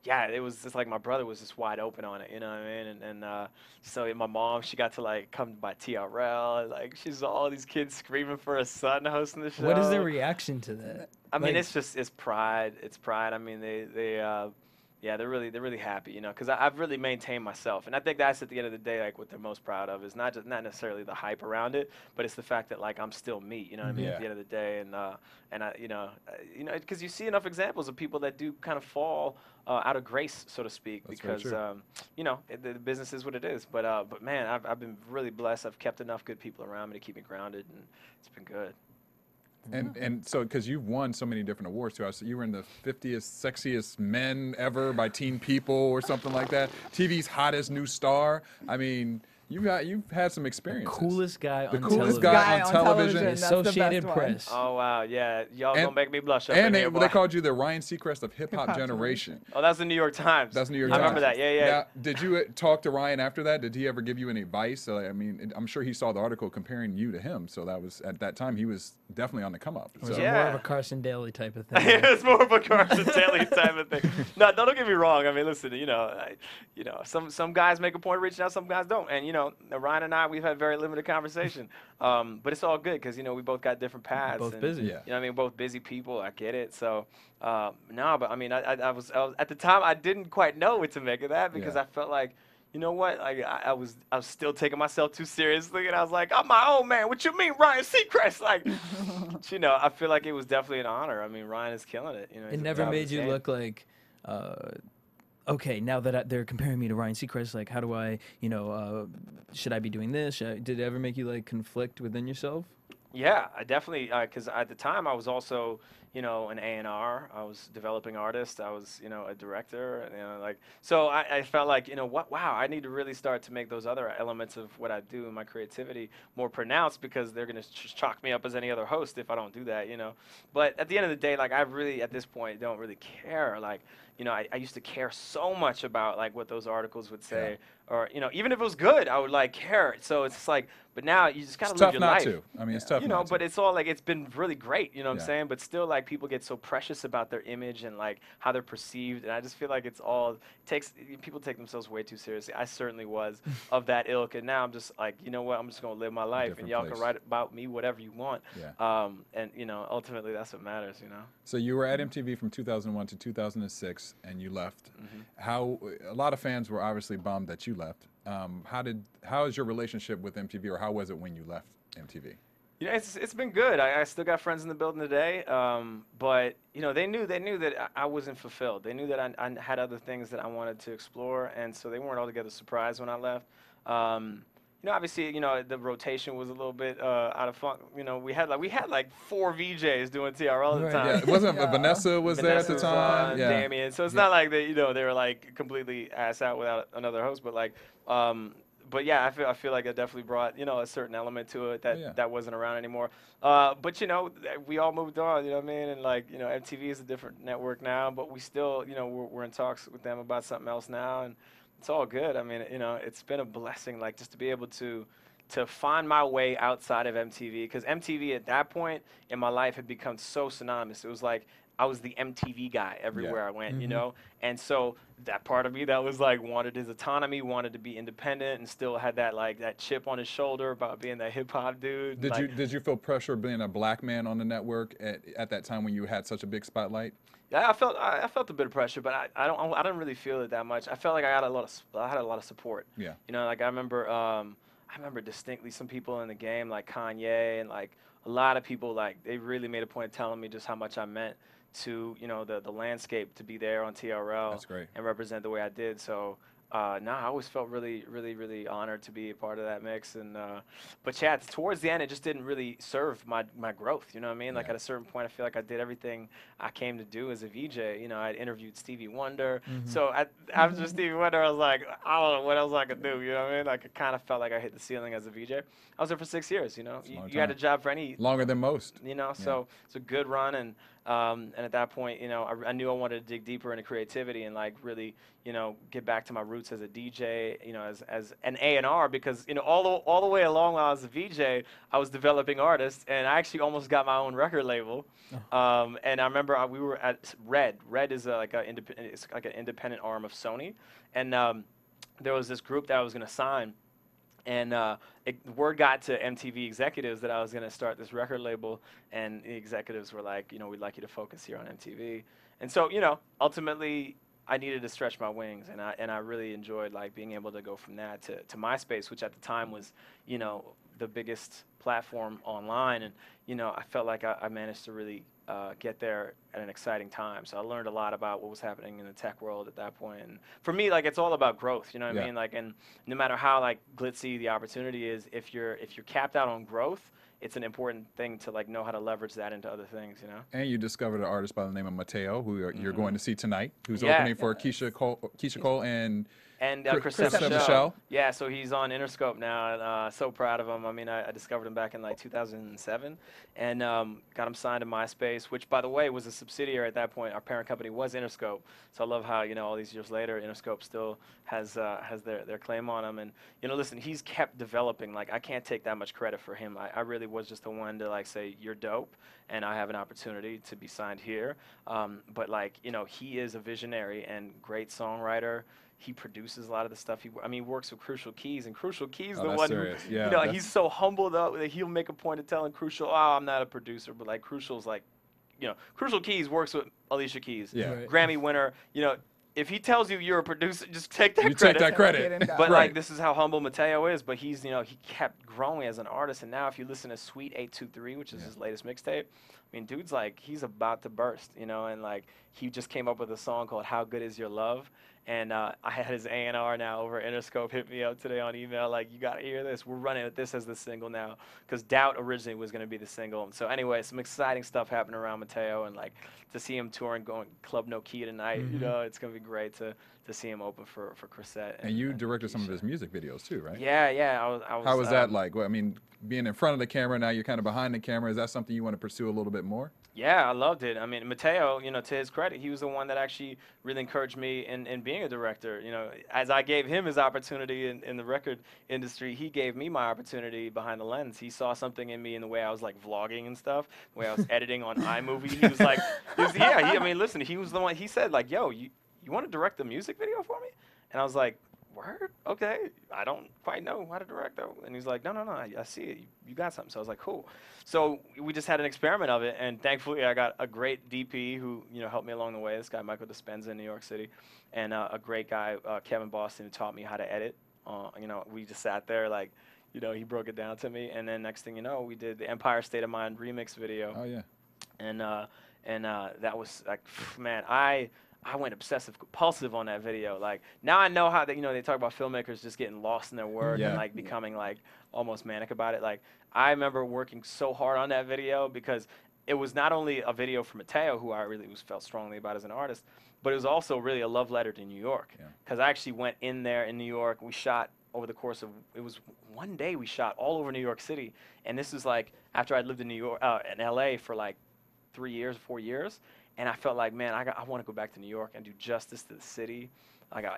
yeah, it was just like my brother was just wide open on it, you know what I mean? And so my mom, she got to like come by TRL, and like she saw all these kids screaming for a son hosting the show. What is their reaction to that? I mean, Like- it's pride. It's pride. I mean, they Yeah, they're really happy, you know, because I've really maintained myself, and I think that's at the end of the day, like what they're most proud of is not necessarily the hype around it, but it's the fact that like I'm still me, you know what I mean, Yeah. at the end of the day, and I, because you see enough examples of people that do kind of fall out of grace, so to speak, That's very because true. the business is what it is, but man, I've been really blessed. I've kept enough good people around me to keep me grounded, and it's been good. And so, because you've won so many different awards too, so you were in the 50th sexiest men ever by Teen People or something like that. TV's hottest new star. I mean, you've had some experiences. Coolest guy The on coolest television. guy on television. That's the best Associated one. Press. Oh wow, yeah, y'all And- gonna make me blush up And in they, here, boy. they called you the Ryan Seacrest of hip hop Hip-hop generation. Oh, that's the New York Times. That's New York I Times. remember that. Yeah. Now, did you talk to Ryan after that? Did he ever give you any advice? I mean, I'm sure he saw the article comparing you to him. So that was at that time he was definitely on the come up. Was So, it more of Yeah. a Carson Daly type of thing? It's more of a Carson Daly type of thing. No, don't get me wrong. I mean, listen, some guys make a point of reaching out, some guys don't. And Ryan and I, we've had very limited conversation. But it's all good because we both got different paths. Both and, busy. Yeah. You know what I mean? Both busy people. I get it. So no, but I mean, I was at the time I didn't quite know what to make of that because Yeah. I felt like. You know what? Like I was still taking myself too seriously, and I was like, "I'm my own man." What you mean, Ryan Seacrest? Like, I feel like it was definitely an honor. I mean, Ryan is killing it. He's It at the never top of made his you game. look like, okay, now that they're comparing me to Ryan Seacrest, like, how do I, should I be doing this? Did it ever make you like conflict within yourself? Yeah, I definitely because at the time I was also an A&R. I was developing artist. I was a director. And, so I felt like wow, I need to really start to make those other elements of what I do and my creativity more pronounced because they're gonna chalk me up as any other host if I don't do that. But at the end of the day, like I really at this point don't really care. Like I used to care so much about like what those articles would say, or even if it was good, I would like care. So it's just like, but now you just gotta it's live tough your not life. to. I mean, it's tough. You know, not but to. it's all like it's been really great, you know what Yeah. I'm saying? But still, like people get so precious about their image and like how they're perceived, and I just feel like it's all people take themselves way too seriously. I certainly was of that ilk, and now I'm just like, you know what? I'm just gonna live my life, and Different y'all place. can write about me whatever you want. Yeah. And ultimately that's what matters. So you were at MTV from 2001 to 2006, and you left. Mm-hmm. How a lot of fans were obviously bummed that you left. How is your relationship with MTV, or how was it when you left MTV? It's been good. I still got friends in the building today, but they knew that I wasn't fulfilled. They knew that I had other things that I wanted to explore, and so they weren't altogether surprised when I left. Obviously, the rotation was a little bit out of funk. We had like 4 VJs doing TRL at the Right. time. Yeah, it wasn't Yeah. Vanessa was there at the Vanessa was time. on, Yeah. Damien. So it's not like they were like completely ass out without another host, but like. But yeah, I feel like it definitely brought a certain element to it that wasn't around anymore. But we all moved on. You know what I mean? And like MTV is a different network now, but we still we're in talks with them about something else now, and it's all good. I mean it's been a blessing like just to be able to find my way outside of MTV because MTV at that point in my life had become so synonymous. It was like I was the MTV guy everywhere I went, and so that part of me that was like wanted his autonomy, wanted to be independent, and still had that like that chip on his shoulder about being that hip hop dude. Did you feel pressure being a black man on the network at that time when you had such a big spotlight? Yeah, I felt a bit of pressure, but I don't really feel it that much. I felt like I had a lot of support. Yeah. Like I remember distinctly some people in the game like Kanye and like a lot of people like they really made a point of telling me just how much I meant to the landscape to be there on TRL. That's great. And represent the way I did. So I always felt really, really, really honored to be a part of that mix. And but yeah, towards the end, it just didn't really serve my growth. You know what I mean? Like Yeah. at a certain point, I feel like I did everything I came to do as a VJ. I interviewed Stevie Wonder. So after Stevie Wonder, I was like, I don't know what else I could do. You know what I mean? Like I kind of felt like I hit the ceiling as a VJ. I was there for 6 years. a long You had a time. job for any. Longer than most. So it's a good run, and at that point, I knew I wanted to dig deeper into creativity and like really, get back to my roots as a DJ, as an A&R because all the way along while I was a VJ, I was developing artists, and I actually almost got my own record label. And I remember we were at Red. Red is like an independent arm of Sony, and there was this group that I was going to sign. And word got to MTV executives that I was going to start this record label, and the executives were like, we'd like you to focus here on MTV. And so, ultimately, I needed to stretch my wings, and I really enjoyed like being able to go from that to MySpace, which at the time was, you know, the biggest platform online, and you know, I felt like I managed to really get there at an exciting time. So I learned a lot about what was happening in the tech world at that point. And for me, like it's all about growth. You know what I mean? Like, and no matter how like glitzy the opportunity is, if you're capped out on growth, it's an important thing to like know how to leverage that into other things. You know. And you discovered an artist by the name of Mateo, who you're going to see tonight, who's opening for Keisha Cole and Chrisette Michelle. Michelle. Yeah, so he's on Interscope now, and so proud of him. I mean, I discovered him back in like 2007, and got him signed to MySpace, which, by the way, was a subsidiary at that point. Our parent company was Interscope, so I love how, you know, all these years later, Interscope still has their claim on him. And you know, listen, he's kept developing. Like, I can't take that much credit for him. I really was just the one to like say, you're dope, and I have an opportunity to be signed here. But like, you know, he is a visionary and great songwriter. He produces a lot of the stuff. He works with Crucial Keys, and Crucial Keys the one who, you know, he's so humble though that he'll make a point of telling Crucial, "Oh, I'm not a producer," but like Crucial's like, you know, Crucial Keys works with Alicia Keys, Grammy winner. You know, if he tells you you're a producer, just take that credit. Take that credit. But like, this is how humble Mateo is. But he's, you know, he kept growing as an artist, and now if you listen to Sweet 823, which is his latest mixtape, I mean, dude's like, he's about to burst, you know, and like he just came up with a song called "How Good Is Your Love." And I had his A&R now over Interscope hit me up today on email, like, you got to hear this. We're running with this as the single now, because Doubt originally was going to be the single. So anyway, some exciting stuff happening around Mateo, and like to see him touring, going Club No Key tonight, you know, it's going to be great to see him open for Chrisette. And you directed some of his music videos too, right? Yeah, yeah. I was, how was that like? Well, I mean, being in front of the camera, now you're kind of behind the camera. Is that something you want to pursue a little bit more? Yeah, I loved it. I mean, Mateo, you know, to his credit, he was the one that actually really encouraged me in being a director. You know, as I gave him his opportunity in the record industry, he gave me my opportunity behind the lens. He saw something in me in the way I was like vlogging and stuff, the way I was editing on iMovie. He was like, I mean, listen, he was the one, he said like, yo, you want to direct the music video for me? And I was like, word? Okay. I don't quite know how to direct though. And he's like, no, I see it. You got something. So I was like, cool. So we just had an experiment of it, and thankfully I got a great DP who, you know, helped me along the way. This guy, Michael Dispenza in New York City, and a great guy, Kevin Boston, who taught me how to edit. You know, we just sat there like, you know, he broke it down to me, and then next thing you know, we did the Empire State of Mind remix video. Oh yeah. And that was like, man, I went obsessive compulsive on that video. Like, now I know how they, you know, they talk about filmmakers just getting lost in their work and like becoming like almost manic about it. Like, I remember working so hard on that video because it was not only a video for Mateo, who I really felt strongly about as an artist, but it was also really a love letter to New York. Because I actually went in there in New York. We shot over the course of, it was one day we shot all over New York City. And this is like after I'd lived in New York, in LA for like 3 years, 4 years. And I felt like, man, I want to go back to New York and do justice to the city.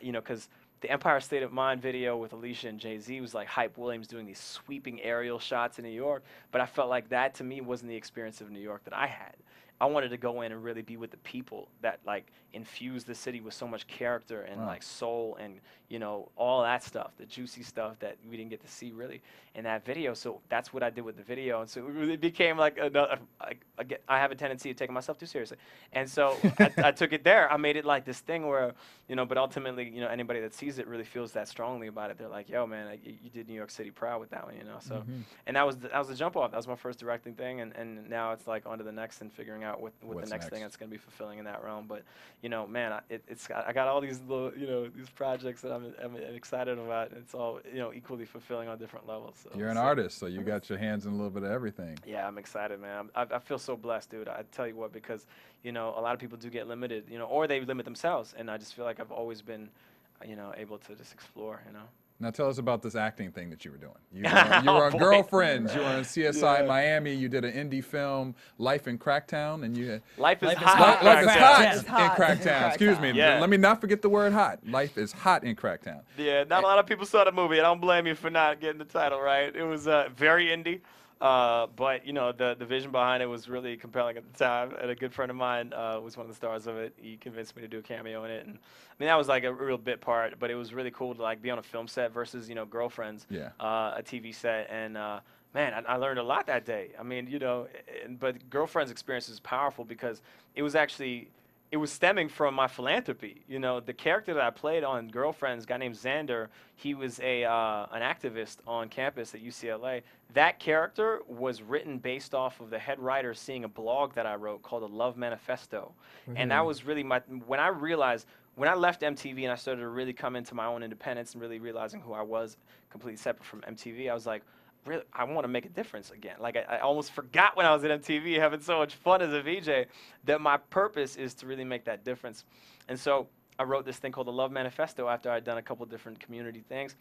You know, because the Empire State of Mind video with Alicia and Jay-Z was like Hype Williams doing these sweeping aerial shots in New York. But I felt like that, to me, wasn't the experience of New York that I had. I wanted to go in and really be with the people that like infuse the city with so much character and like soul and, you know, all that stuff, the juicy stuff that we didn't get to see really in that video. So that's what I did with the video. And so it really became like another, I have a tendency of taking myself too seriously. And so I took it there. I made it like this thing where, you know, but ultimately, you know, anybody that sees it really feels that strongly about it. They're like, yo, man, like, you did New York City proud with that one, you know? So, and that was the jump off. That was my first directing thing. And now it's like on to the next and figuring out what the next thing that's going to be fulfilling in that realm. But, you know, man, I got all these little, you know, these projects that I'm excited about. It's all, you know, equally fulfilling on different levels. So, you're an artist, so you got your hands in a little bit of everything. Yeah, I'm excited, man. I feel so blessed, dude. I tell you what, because, you know, a lot of people do get limited, you know, or they limit themselves. And I just feel like I've always been, you know, able to just explore, you know. Now tell us about this acting thing that you were doing. You were on Girlfriends. You were on CSI Miami. You did an indie film, Life in Cracktown, and you. Life is hot. Life is hot Yes. in Cracktown. Excuse me. Yeah. Let me not forget the word hot. Life is hot in Cracktown. Yeah, not a lot of people saw the movie. I don't blame you for not getting the title right. It was very indie. But, you know, the vision behind it was really compelling at the time. And a good friend of mine was one of the stars of it. He convinced me to do a cameo in it. And I mean, that was like a real bit part, but it was really cool to like be on a film set versus, you know, Girlfriends, a TV set. And, man, I learned a lot that day. I mean, you know, but Girlfriends experience is powerful because it was actually it was stemming from my philanthropy. You know, the character that I played on Girlfriends, a guy named Xander, he was an activist on campus at UCLA. That character was written based off of the head writer seeing a blog that I wrote called The Love Manifesto. And that was really when I realized, when I left MTV and I started to really come into my own independence and really realizing who I was completely separate from MTV, I was like, really, I want to make a difference again. Like I almost forgot when I was at MTV having so much fun as a VJ that my purpose is to really make that difference. And so I wrote this thing called the Love Manifesto after I'd done a couple different community things.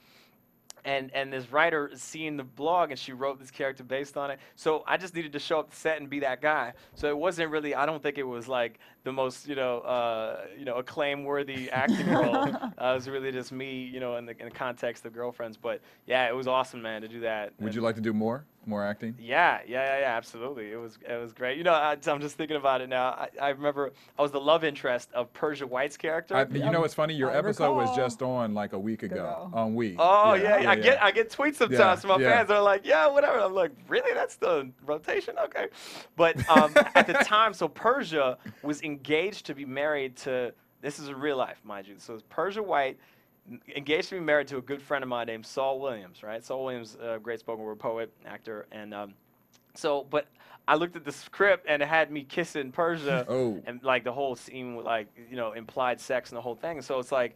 And this writer seen the blog and she wrote this character based on it. So I just needed to show up to set and be that guy. So it wasn't really, I don't think it was like the most, acclaim-worthy acting role. It was really just me, in the context of Girlfriends. But yeah, it was awesome, man, to do that. Would you like to do more acting? Yeah, absolutely. It was great. I'm just thinking about it now. I remember I was the love interest of Persia White's character. It's funny. Your episode was just on like a week ago on We. Oh yeah. I get tweets sometimes from my fans. They're like, yeah, whatever. I'm like, really? That's still in rotation? Okay. But at the time, so Persia was engaged to be married to. This is in real life, mind you. So it's Persia White. Engaged to be married to a good friend of mine named Saul Williams, right? Saul Williams, great spoken word poet, actor, and but I looked at the script and it had me kissing Persia, and like the whole scene with implied sex and the whole thing. So it's like,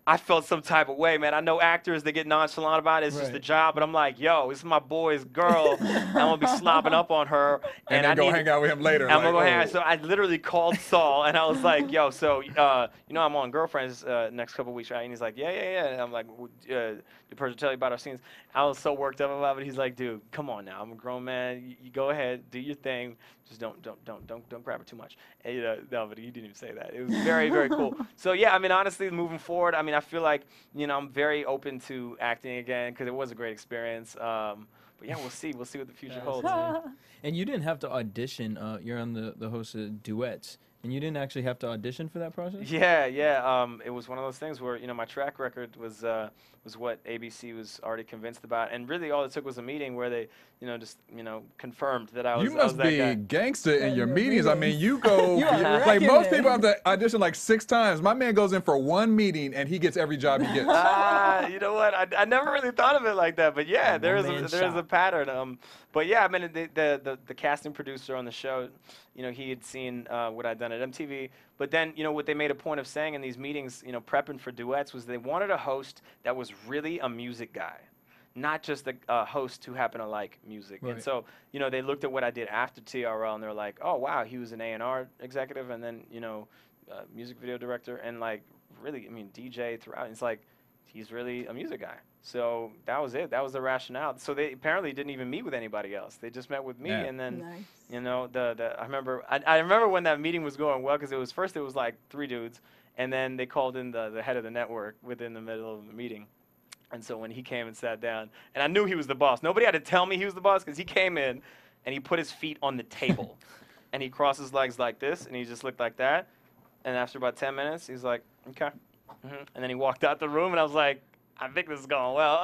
I felt some type of way, man. I know actors, they get nonchalant about it. It's just a job. But I'm like, yo, this is my boy's girl. I'm going to be slopping up on her. And then go hang out with him later. I'm going to go hang out. So I literally called Saul, and I was like, yo, so, I'm on Girlfriends next couple of weeks, right? And he's like, yeah. And I'm like, did Persia tell you about our scenes? I was so worked up about it. He's like, dude, come on now. I'm a grown man. You go ahead. Do your thing. Just don't grab it too much. And, no, but he didn't even say that. It was very, very cool. So, yeah, honestly, moving forward, I feel like, I'm very open to acting again because it was a great experience. But, yeah, we'll see. We'll see what the future holds. And you didn't have to audition. You're on the host of Duets. And you didn't actually have to audition for that process? Yeah. It was one of those things where, my track record was what ABC was already convinced about. And really all it took was a meeting where they, confirmed that I was You must be guy. gangster in your meetings. You go, like most people have to audition like 6 times. My man goes in for 1 meeting and he gets every job he gets. You know what? I never really thought of it like that. But yeah, there is a pattern. But yeah, the casting producer on the show, he had seen what I'd done at MTV. But then, what they made a point of saying in these meetings, prepping for Duets, was they wanted a host that was really a music guy, not just a host who happened to like music. Right. And so, they looked at what I did after TRL, and they're like, oh, wow, he was an A&R executive and then, music video director and, like, really, DJ throughout. And it's like, he's really a music guy. So that was it. That was the rationale. So they apparently didn't even meet with anybody else. They just met with me, and then, I remember when that meeting was going well because it was like 3 dudes, and then they called in the head of the network within the middle of the meeting. And so when he came and sat down, and I knew he was the boss. Nobody had to tell me he was the boss because he came in and he put his feet on the table, and he crossed his legs like this, and he just looked like that. And after about 10 minutes, he's like, okay. And then he walked out the room, and I was like, I think this is going well.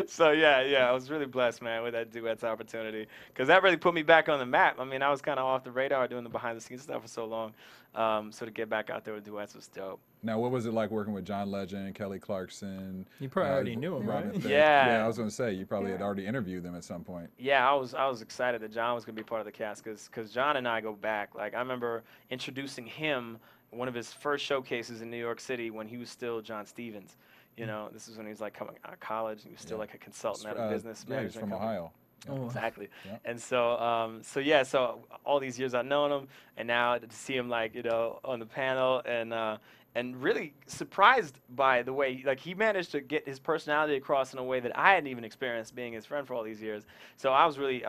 So, yeah, I was really blessed, man, with that Duets opportunity because that really put me back on the map. I was kind of off the radar doing the behind-the-scenes stuff for so long. So to get back out there with Duets was dope. Now, what was it like working with John Legend, Kelly Clarkson? You probably already knew him, right? Yeah. I was going to say, you probably had already interviewed them at some point. Yeah, I was excited that John was going to be part of the cast because John and I go back. Like, I remember introducing him one of his first showcases in New York City when he was still John Stevens. This is when he was like coming out of college and he was still like a consultant at a business management he's from company. Ohio. Oh, exactly. Yeah. And so all these years I've known him, and now to see him like, on the panel and really surprised by the way, like he managed to get his personality across in a way that I hadn't even experienced being his friend for all these years. So I was really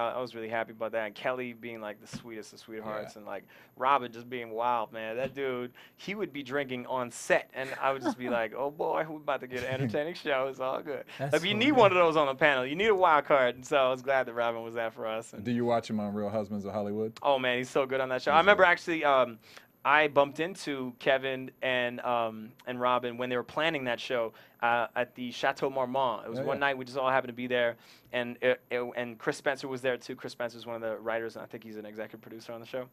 happy about that. And Kelly being like the sweetest of sweethearts, and like Robin just being wild, man. That dude, he would be drinking on set, and I would just be like, oh boy, we're about to get an entertaining show. It's all good. Like you need one of those on the panel. You need a wild card. And so I was glad that Robin was that for us. And do you watch him on Real Husbands of Hollywood? Oh man, he's so good on that show. I remember actually. I bumped into Kevin and Robin when they were planning that show at the Chateau Marmont. It was one night we just all happened to be there, and Chris Spencer was there too. Chris Spencer is one of the writers, and I think he's an executive producer on the show.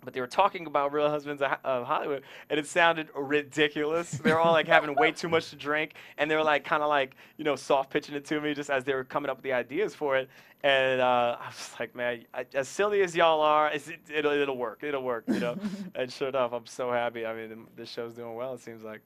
but they were talking about Real Husbands of Hollywood, and it sounded ridiculous. They were all like having way too much to drink, and they were like kind of like, you know, soft pitching it to me just as they were coming up with the ideas for it. And I was like, man, as silly as y'all are, it'll work, you know. And sure enough, I'm so happy. I mean, this show's doing well. It seems like.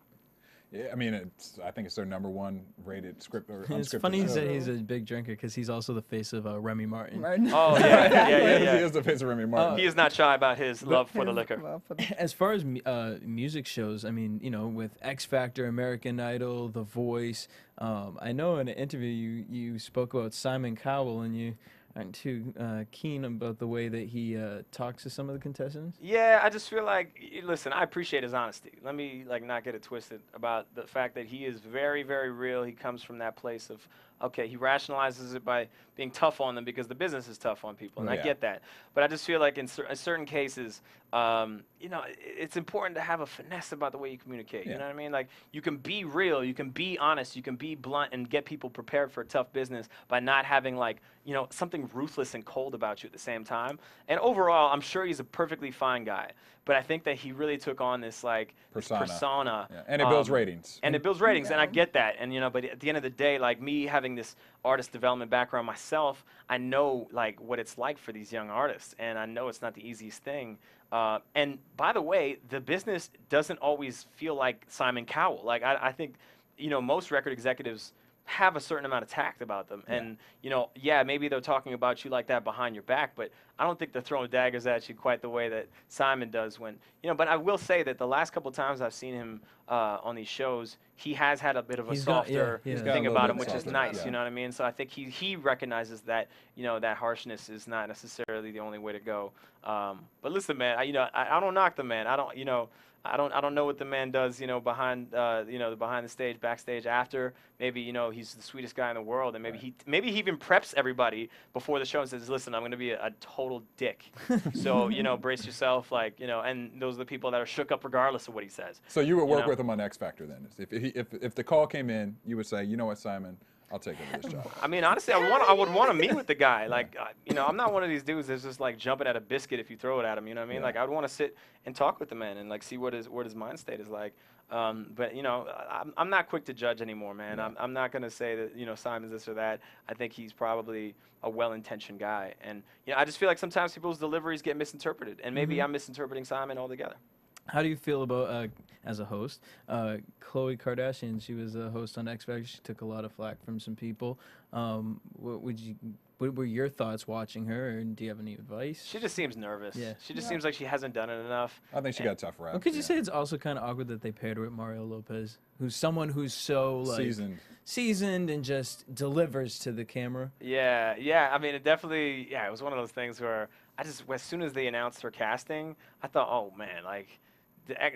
Yeah, I mean, I think it's their #1 rated script or unscripted It's funny show. that he's a big drinker because he's also the face of Remy Martin. Oh yeah. He is the face of Remy Martin. He is not shy about his love for the liquor. As far as music shows, I mean, you know, with X Factor, American Idol, The Voice, I know in an interview you spoke about Simon Cowell, and you aren't too keen about the way that he talks to some of the contestants. Yeah, I just feel like, listen, I appreciate his honesty. Let me like not get it twisted about the fact that he is very, very real. He comes from that place of, okay, he rationalizes it by being tough on them because the business is tough on people, and I get that. But I just feel like in certain cases, you know, it's important to have a finesse about the way you communicate. You know what I mean? Like, you can be real, you can be honest, you can be blunt and get people prepared for a tough business by not having, like, you know, something ruthless and cold about you at the same time. And overall, I'm sure he's a perfectly fine guy, but I think that he really took on this, like, persona. Yeah. And it builds ratings. And it builds ratings, and I get that. And, you know, but at the end of the day, like, me having this artist development background myself, I know, like, what it's like for these young artists, and I know it's not the easiest thing. And by the way, the business doesn't always feel like Simon Cowell. Like, I think, you know, most record executives have a certain amount of tact about them. And, you know, yeah, maybe they're talking about you like that behind your back, but I don't think they're throwing daggers at you quite the way that Simon does when, you know, but I will say that the last couple of times I've seen him on these shows, he has had a bit of a softer thing about him, which is nice, you know what I mean? So I think he recognizes that, you know, that harshness is not necessarily the only way to go. But listen, man, I don't knock the man. I don't know what the man does, you know, behind the stage, backstage, after. Maybe, you know, he's the sweetest guy in the world, and maybe he even preps everybody before the show and says, listen, I'm going to be a total dick. So, you know, brace yourself, like, you know, and those are the people that are shook up regardless of what he says. So you would work with him on X Factor then? If the call came in, you would say, you know what, Simon, I'll take over this job. I mean, honestly, I would want to meet with the guy. Like, you know, I'm not one of these dudes that's just like jumping at a biscuit if you throw it at him. You know what I mean? Like, I would want to sit and talk with the man and like see what his mind state is like. But you know, I'm not quick to judge anymore, man. I'm not gonna say that, you know, Simon's this or that. I think he's probably a well-intentioned guy, and you know, I just feel like sometimes people's deliveries get misinterpreted, and maybe I'm misinterpreting Simon altogether. How do you feel about, as a host, Khloe Kardashian? She was a host on X Factor. She took a lot of flack from some people. What were your thoughts watching her, and do you have any advice? She just seems nervous. Yeah. She just seems like she hasn't done it enough. I think she got a tough rap. Well, could you say it's also kind of awkward that they paired her with Mario Lopez, who's someone who's so like seasoned and just delivers to the camera? Yeah. I mean, it definitely. Yeah, it was one of those things where as soon as they announced her casting, I thought, oh man, like.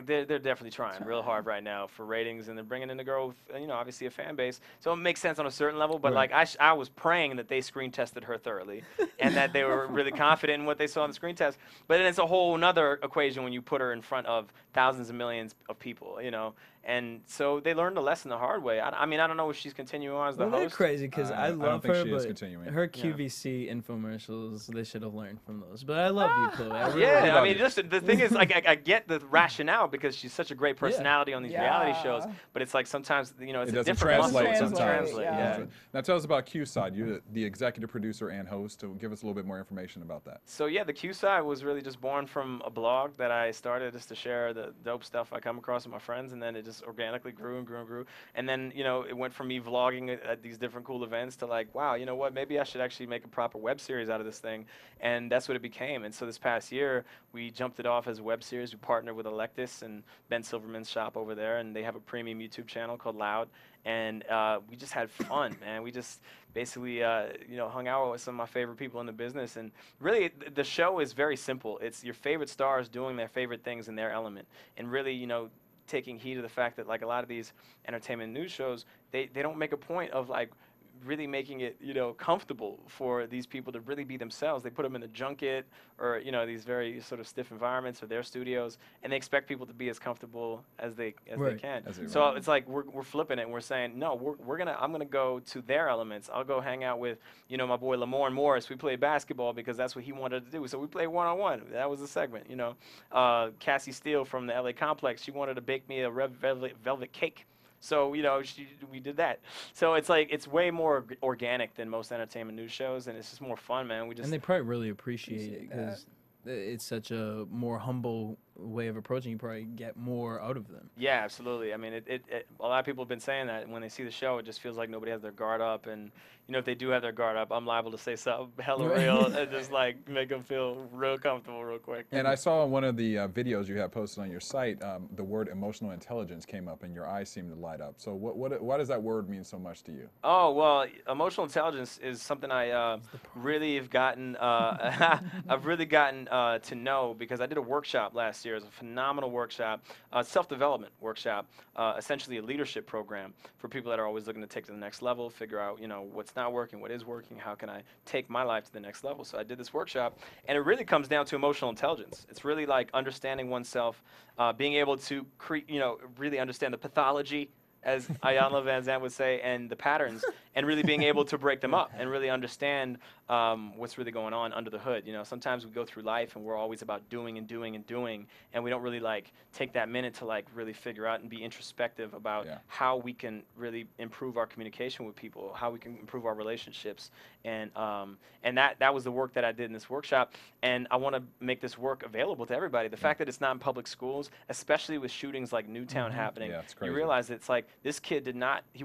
They're definitely trying real hard right now for ratings, and they're bringing in a girl with, you know, obviously a fan base. So it makes sense on a certain level, but like I was praying that they screen tested her thoroughly and that they were really confident in what they saw on the screen test. But then it's a whole nother equation when you put her in front of thousands of millions of people, you know. And so they learned a lesson the hard way. I mean, I don't know if she's continuing on as the host. They're crazy because I love her, but her QVC infomercials, they should have learned from those. But I love you, Khloe. I really I mean, listen, the thing is, like, I get the rationale because she's such a great personality on these reality shows. But it's like sometimes, you know, it's a different muscle. It doesn't translate. Now tell us about Q Side. You're the executive producer and host. So give us a little bit more information about that. So yeah, the Q Side was really just born from a blog that I started just to share the dope stuff I come across with my friends, and then it just organically grew and grew and grew. And then, you know, it went from me vlogging at these different cool events to like, wow, you know what, maybe I should actually make a proper web series out of this thing. And that's what it became. And so this past year, we jumped it off as a web series. We partnered with Electus and Ben Silverman's shop over there, and they have a premium YouTube channel called Loud. And we just had fun, man. We just basically, you know, hung out with some of my favorite people in the business. And really, the show is very simple. It's your favorite stars doing their favorite things in their element. And really, you know, taking heed of the fact that like a lot of these entertainment news shows, they don't make a point of like really making it, comfortable for these people to really be themselves. They put them in a junket or, these very sort of stiff environments or their studios, and they expect people to be as comfortable as they can. So it's like we're flipping it and we're saying, no, I'm gonna go to their elements. I'll go hang out with, my boy Lamorne Morris. We play basketball because that's what he wanted to do. So we played one-on-one. That was the segment, Cassie Steele from the LA Complex, she wanted to bake me a velvet cake. So, we did that. So it's like, it's way more organic than most entertainment news shows, and it's just more fun, man. And they probably really appreciate it because it's such a more humble way of approaching. You probably get more out of them. Yeah, absolutely. I mean, a lot of people have been saying that when they see the show, it just feels like nobody has their guard up. And, if they do have their guard up, I'm liable to say something hella real and just like make them feel real comfortable real quick. And I saw in one of the videos you have posted on your site, the word emotional intelligence came up and your eyes seemed to light up. So why does that word mean so much to you? Oh, well, emotional intelligence is something I really have gotten, I've really gotten to know because I did a workshop last year. It was a phenomenal workshop, self-development workshop, essentially a leadership program for people that are always looking to take to the next level, figure out, what's not working, what is working, how can I take my life to the next level. So I did this workshop, and it really comes down to emotional intelligence. It's really like understanding oneself, being able to really understand the pathology, as Ayanna Van Zandt would say, and the patterns, and really being able to break them up and really understand what's really going on under the hood. Sometimes we go through life and we're always about doing and doing and doing, and we don't really like take that minute to like really figure out and be introspective about how we can really improve our communication with people, how we can improve our relationships, and that was the work that I did in this workshop, and I want to make this work available to everybody. The fact that it's not in public schools, especially with shootings like Newtown happening, you realize it's like this kid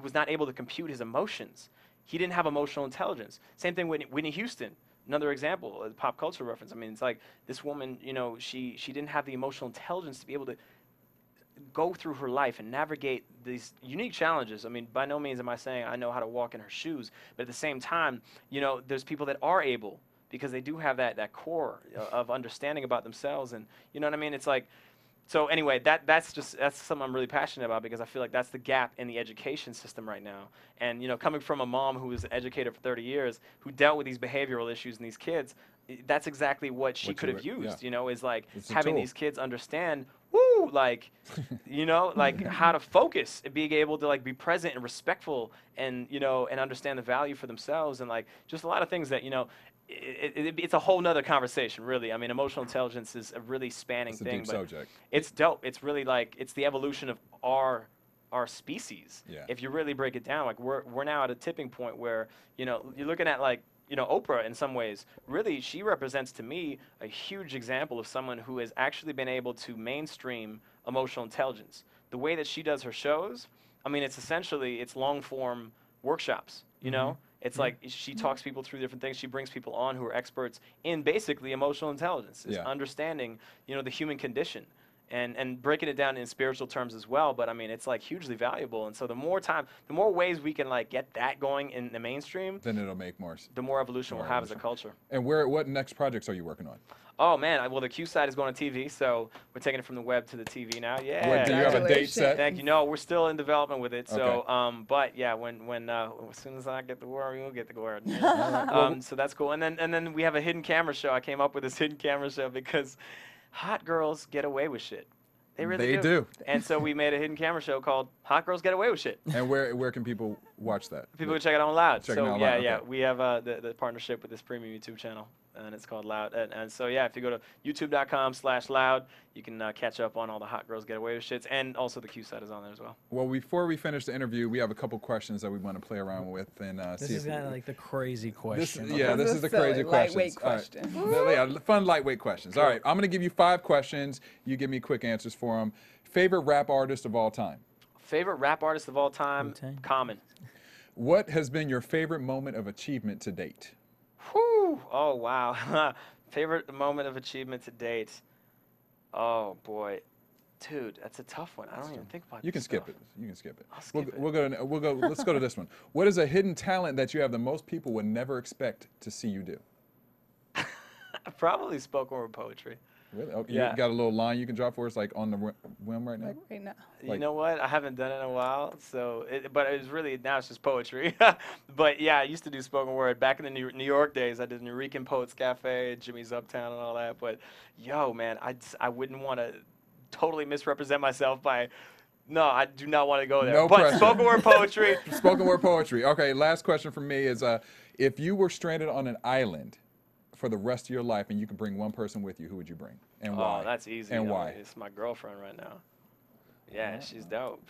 was not able to compute his emotions. He didn't have emotional intelligence. Same thing with Whitney Houston, another example, a pop culture reference. I mean, it's like this woman, she didn't have the emotional intelligence to be able to go through her life and navigate these unique challenges. I mean, by no means am I saying I know how to walk in her shoes, but at the same time, there's people that are able because they do have that core of understanding about themselves, and you know what I mean? It's like, so anyway, that's something I'm really passionate about because I feel like that's the gap in the education system right now. And coming from a mom who was an educator for 30 years, who dealt with these behavioral issues in these kids, that's exactly what she could have used. Is like having these kids understand, like, like how to focus and being able to like be present and respectful and and understand the value for themselves and like just a lot of things that it's a whole nother conversation, really. I mean, emotional intelligence is a really spanning thing, deep but subject. It's dope. It's really like it's the evolution of our species. Yeah. If you really break it down, like we're now at a tipping point where you're looking at like Oprah in some ways. Really, she represents to me a huge example of someone who has actually been able to mainstream emotional intelligence. The way that she does her shows, I mean, it's long form workshops. It's like she talks people through different things. She brings people on who are experts in basically emotional intelligence, is understanding, the human condition and breaking it down in spiritual terms as well. But I mean, it's like hugely valuable. And so the more ways we can like get that going in the mainstream, then it'll make more. The more evolution we'll have as a culture. And what next projects are you working on? Oh man, well the Q side is going to TV, so we're taking it from the web to the TV now. Yeah. Do you have a date set? Thank you. No, we're still in development with it. So, Okay. But yeah, when as soon as I get the word, we'll get the word. So that's cool. And then we have a hidden camera show. I came up with this hidden camera show because hot girls get away with shit. They really do. And so we made a hidden camera show called Hot Girls Get Away with Shit. And where can people watch that? People can check it out on Loud. Check it out on Loud, yeah, okay. we have the partnership with this premium YouTube channel, and it's called Loud. And so yeah, if you go to youtube.com/loud, you can catch up on all the Hot Girls Get Away with Shits, and also the Q side is on there as well. Well, before we finish the interview, we have a couple questions that we want to play around with and This see is if kind of like the crazy question. this is the crazy questions. Lightweight All right. question. Yeah, fun lightweight questions. All right, I'm going to give you 5 questions. You give me quick answers for them. Favorite rap artist of all time? Favorite rap artist of all time? Wu-Tang. Common. What has been your favorite moment of achievement to date? Whew. Oh wow. Favorite moment of achievement to date? Oh boy, dude, that's a tough one. I don't even think about. You can this skip stuff. it. You can skip it. I'll skip it. We'll go. Let's go to this one. What is a hidden talent that you have that most people would never expect to see you do? Probably spoken word poetry. Really? Oh, Yeah. You got a little line you can drop for us, like on the whim right now? Like right now. You know what? I haven't done it in a while, so but it's really now it's just poetry. But yeah, I used to do spoken word back in the New York days. I did Nuyorican Poets Cafe, Jimmy's Uptown, and all that. But yo, man, I wouldn't want to totally misrepresent myself by. No, I do not want to go there. No but pressure. spoken word poetry. Spoken word poetry. Okay, last question for me is, if you were stranded on an island for the rest of your life and you could bring one person with you, who would you bring and why? Oh, that's easy. And why? It's my girlfriend right now. Yeah, she's dope.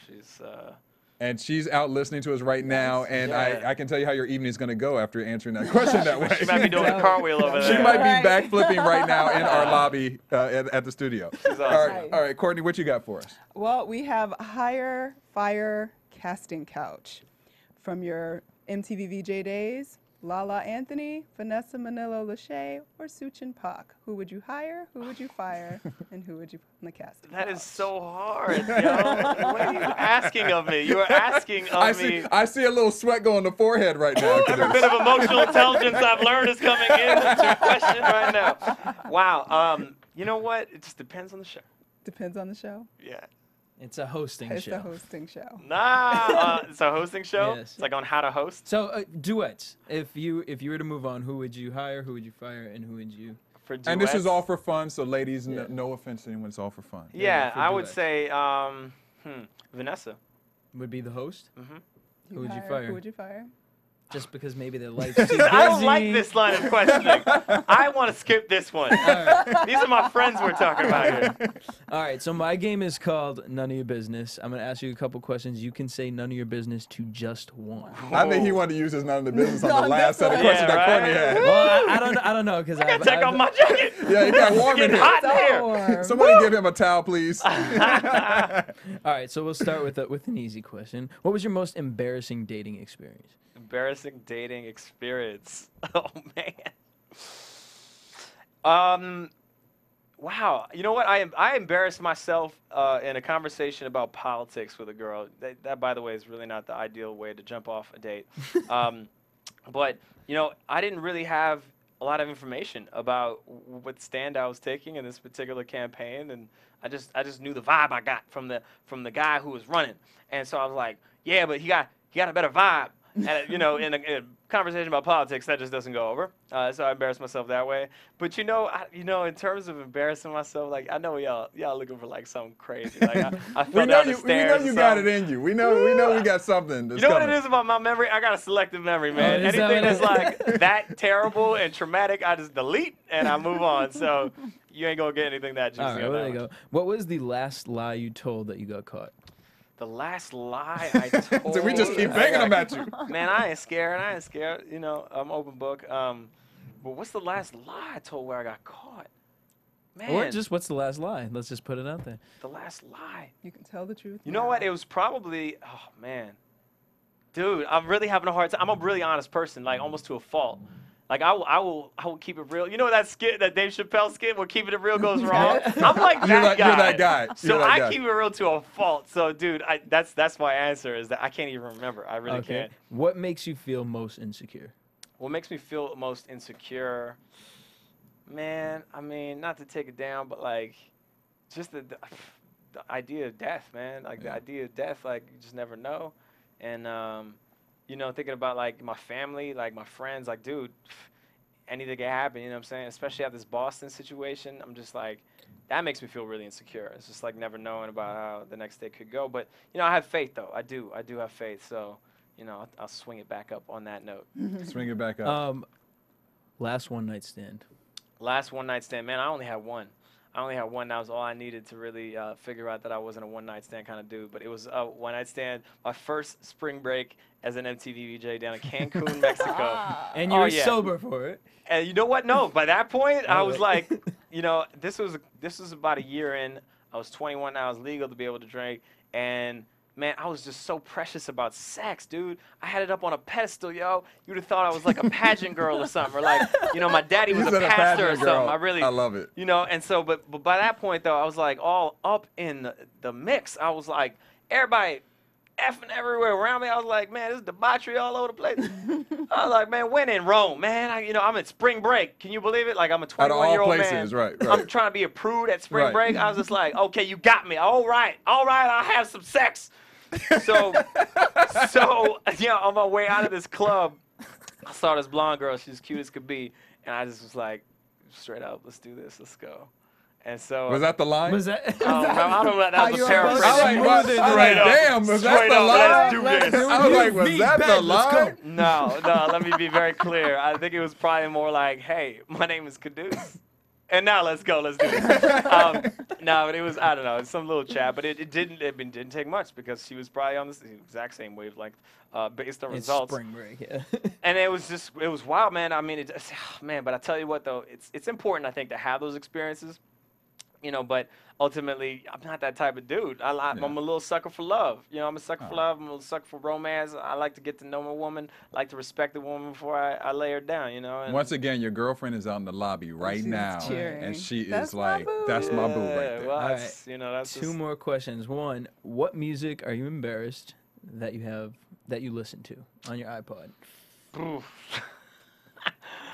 And she's out listening to us right now, and Yeah. I can tell you how your evening is going to go after answering that question that way. She might be doing a cartwheel over there. She might be backflipping right now in our lobby at the studio. She's All awesome. right, all right, Courtney, what you got for us? Well, we have Hire Fire Casting Couch from your MTV VJ days. Lala Anthony, Vanessa Manillo Lachey, or Suchin Pak. Who would you hire? Who would you fire? And who would you put on the casting That couch? is so hard, yo. What are you asking of me? You are asking of me. I see a little sweat go on the forehead right now. Every bit of emotional intelligence I've learned is coming into your question right now. Wow. You know what? It just depends on the show. Depends on the show. Yeah. It's a hosting It's show. the hosting show. Nah. It's a hosting show. Yes. It's like on how to host. So duets. If you were to move on, who would you hire? Who would you fire? And who would you? For And this is duets. all for fun, so ladies, Yeah. no offense to anyone, it's all for fun. Yeah, for I would duets. say Vanessa. Would be the host? You Who would you hire- fire? Who would you fire? Just because maybe their life's too busy. I don't like this line of questioning. I want to skip this one. All right. These are my friends we're talking about here. All right, so my game is called None of Your Business. I'm going to ask you a couple questions. You can say none of your business to just one. I think he wanted to use his none of the business on On the last this set of one. questions Yeah, that Courtney right? had. Well, I don't know because I gotta take off my jacket. Yeah, it got warm in Getting here. hot in here. Warm. Somebody give him a towel, please. All right, so we'll start with an easy question. What was your most embarrassing dating experience? Embarrassing dating experience. Oh man. Wow. You know what? I embarrassed myself in a conversation about politics with a girl. That, by the way, is really not the ideal way to jump off a date. But you know, I didn't really have a lot of information about what stand I was taking in this particular campaign, and I just knew the vibe I got from the guy who was running, and so I was like, yeah, but he got a better vibe. And in a conversation about politics, that just doesn't go over. So I embarrassed myself that way. But in terms of embarrassing myself, like I know y'all looking for like something crazy. Like I fell down the stairs. We know you or got it something. in you. We know we got something. That's You know what coming. it is about my memory? I got a selective memory, man. is that Anything what that's it like that terrible and traumatic, I just delete and I move on. So you ain't gonna get anything that juicy. All right, on well, that there you one. go. What was the last lie you told that you got caught? The last lie I told. So we just keep banging them at you. Man, I ain't scared. You know, I'm open book. But what's the last lie I told where I got caught? Man, Or just what's the last lie? Let's just put it out there. the last lie. You can tell the truth. You know what? It was probably, oh man, dude, I'm really having a hard time. I'm a really honest person, like almost to a fault. Like I will keep it real. You know that skit, that Dave Chappelle skit where keeping it real goes wrong? I'm like that guy. You're that guy. So You're that I guy. keep it real to a fault. So dude, that's my answer is that I can't even remember. I really can't. What makes you feel most insecure? What makes me feel most insecure? Man, I mean, not to take it down, but like just the idea of death, man. Like the idea of death, like you just never know. And thinking about like my family, like my friends, like dude, anything can happen, you know what I'm saying? Especially at this Boston situation, I'm just like, that makes me feel really insecure. It's just like never knowing about how the next day could go. But I have faith though. I do have faith. So, I'll swing it back up on that note. Swing it back up. Last one night stand. Last one night stand, man, I only had one. That was all I needed to really figure out that I wasn't a one-night stand kind of dude. But it was a one-night stand. My first spring break as an MTV VJ down in Cancun, Mexico. And you were sober for it. And you know what? No, by that point, I was like, this was about a year in. I was 21. I was legal to be able to drink. And, man, I was just so precious about sex, dude. I had it up on a pedestal, yo. You'd have thought I was like a pageant girl or something. Or like, my daddy was You a said a pastor or pageant something. girl. I love it. And so, but by that point, though, I was like all up in the mix. I was like, everybody effing everywhere around me. I was like, man, this is debauchery all over the place. I was like, man, when in Rome, man? I'm at spring break. Can you believe it? Like, I'm a 21-year-old man. Out of all places, right. I'm trying to be a prude at spring break. I was just like, okay, you got me. All right, I'll have some sex. So, on my way out of this club, I saw this blonde girl. She's cute as could be. And I just was like, straight up, let's do this. Let's go. And so was that the line? Was that? I don't know. That was a paraphrase. I was like, damn, was that the line? Let's do this. I was like, was that the line? No. Let me be very clear. I think it was probably more like, hey, my name is Quddus. And now let's go. Let's do this. No, but it was, I don't know, it's some little chat, but it didn't take much because she was probably on the exact same wavelength based on results. Spring break, yeah. And it was wild, man. I mean, but I tell you what, though, it's important, I think, to have those experiences. But ultimately, I'm not that type of dude. I'm a little sucker for love. I'm a sucker for love. I'm a little sucker for romance. I like to get to know my woman. I like to respect the woman before I lay her down, And once again, your girlfriend is out in the lobby right now. Cheering. And she That's is like, that's my boo right there. Well, All that's Two just, more questions. One, what music are you embarrassed that you listen to on your iPod? Oof.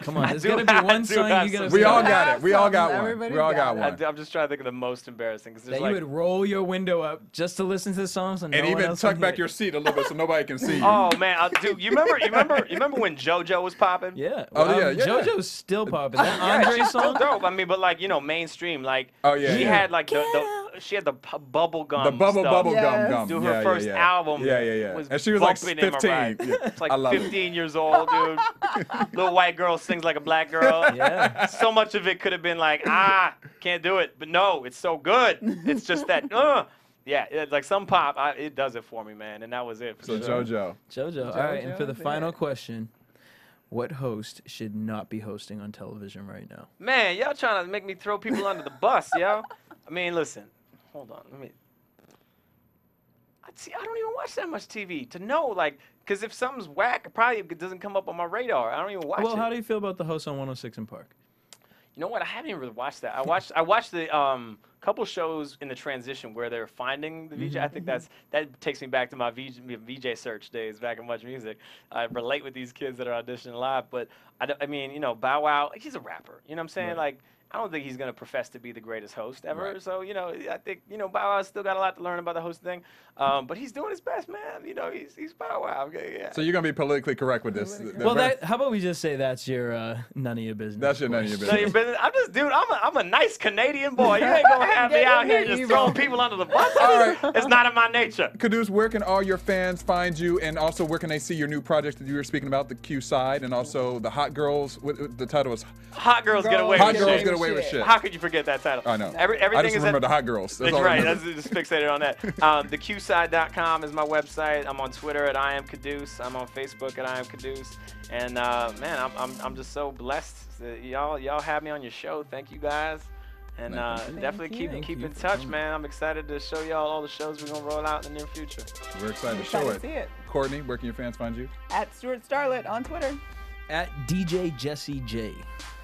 Come on, there's got to be one song you got to We all got it. We all got one. Everybody's We all got got one. I'm just trying to think of the most embarrassing. Cause that you would roll your window up just to listen to the songs and even tuck back your seat a little bit so nobody can see you. Oh man, dude, you remember when JoJo was popping? Yeah. Oh, yeah. JoJo's still popping. That Yeah, Andre she's still song. dope. I mean, but like mainstream. Like yeah, she yeah. had like she had the bubble gum. The bubble stuff. Yes. gum. Dude, her first album. Yeah. Was And she was like bumping in my 15. ride. Yeah. It's like I love 15 years old, dude. Little white girl sings like a black girl. Yeah. So much of it could have been like, can't do it. But no, it's so good. It's just that, yeah, it's like some pop, it does it for me, man. And that was it. So sure. JoJo. All right, and for the JoJo, final yeah. question, what host should not be hosting on television right now? Man, y'all trying to make me throw people under the bus, yo. I mean, listen. Hold on. I don't even watch that much TV to know, like, because if something's whack, it probably doesn't come up on my radar. I don't even watch it. Well, how do you feel about the host on 106 in Park? You know what? I haven't even really watched that. I watched the couple shows in the transition where they're finding the VJ. I think that takes me back to my VJ search days back in Much Music. I relate with these kids that are auditioning live, but I mean, Bow Wow, he's a rapper. You know what I'm saying? Right. Like, I don't think he's going to profess to be the greatest host ever. Right. So, I think, Bow Wow's still got a lot to learn about the host thing. But he's doing his best, man. He's Bow Wow. Okay, yeah. So you're going to be politically correct with this. Well, how about we just say that's your none of your business? That's your none of your None of your business. business. Dude, I'm a nice Canadian boy. You ain't going to have me out here just throwing people under the bus. All right. It's not in my nature. Quddus, where can all your fans find you? And also, where can they see your new project that you were speaking about, the Q Side, and also the Hot Girls? The title is Hot Girls Get Away Hot with Girls Shit. Get Away with Shit. How could you forget that title? I know. Everything I just is remember at, the Hot Girls. That's That's all I right. remember. That's just fixated on that. TheQside.com is my website. I'm on Twitter at I am Quddus. I'm on Facebook at I am Quddus. And man, I'm just so blessed that y'all have me on your show. Thank you guys. And definitely keep in touch, man. I'm excited to show y'all all the shows we're gonna roll out in the near future. We're excited to show Excited it. to see it. Courtney, where can your fans find you? At Stuart Starlet on Twitter. At DJ Jesse J.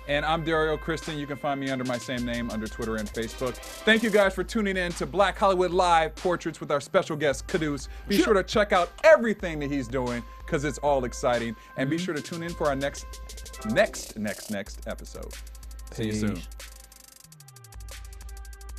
And I'm Dario Kristen. You can find me under my same name under Twitter and Facebook. Thank you guys for tuning in to Black Hollywood Live Portraits with our special guest, Quddus. Be sure to check out everything that he's doing because it's all exciting. And be sure to tune in for our next episode. See you soon.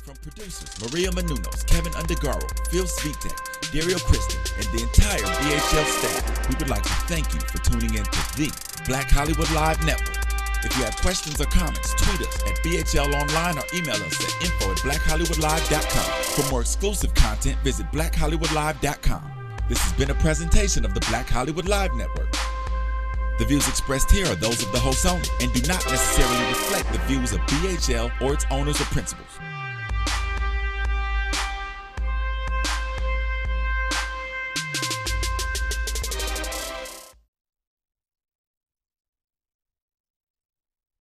From producers Maria Menounos, Kevin Undergaro, Phil Svitek, Dario Kristen, and the entire BHL staff, we would like to thank you for tuning in to the Black Hollywood Live Network. If you have questions or comments, tweet us at BHL Online or email us at info@blackhollywoodlive.com. For more exclusive content, visit blackhollywoodlive.com. This has been a presentation of the Black Hollywood Live Network. The views expressed here are those of the host only and do not necessarily reflect the views of BHL or its owners or principals.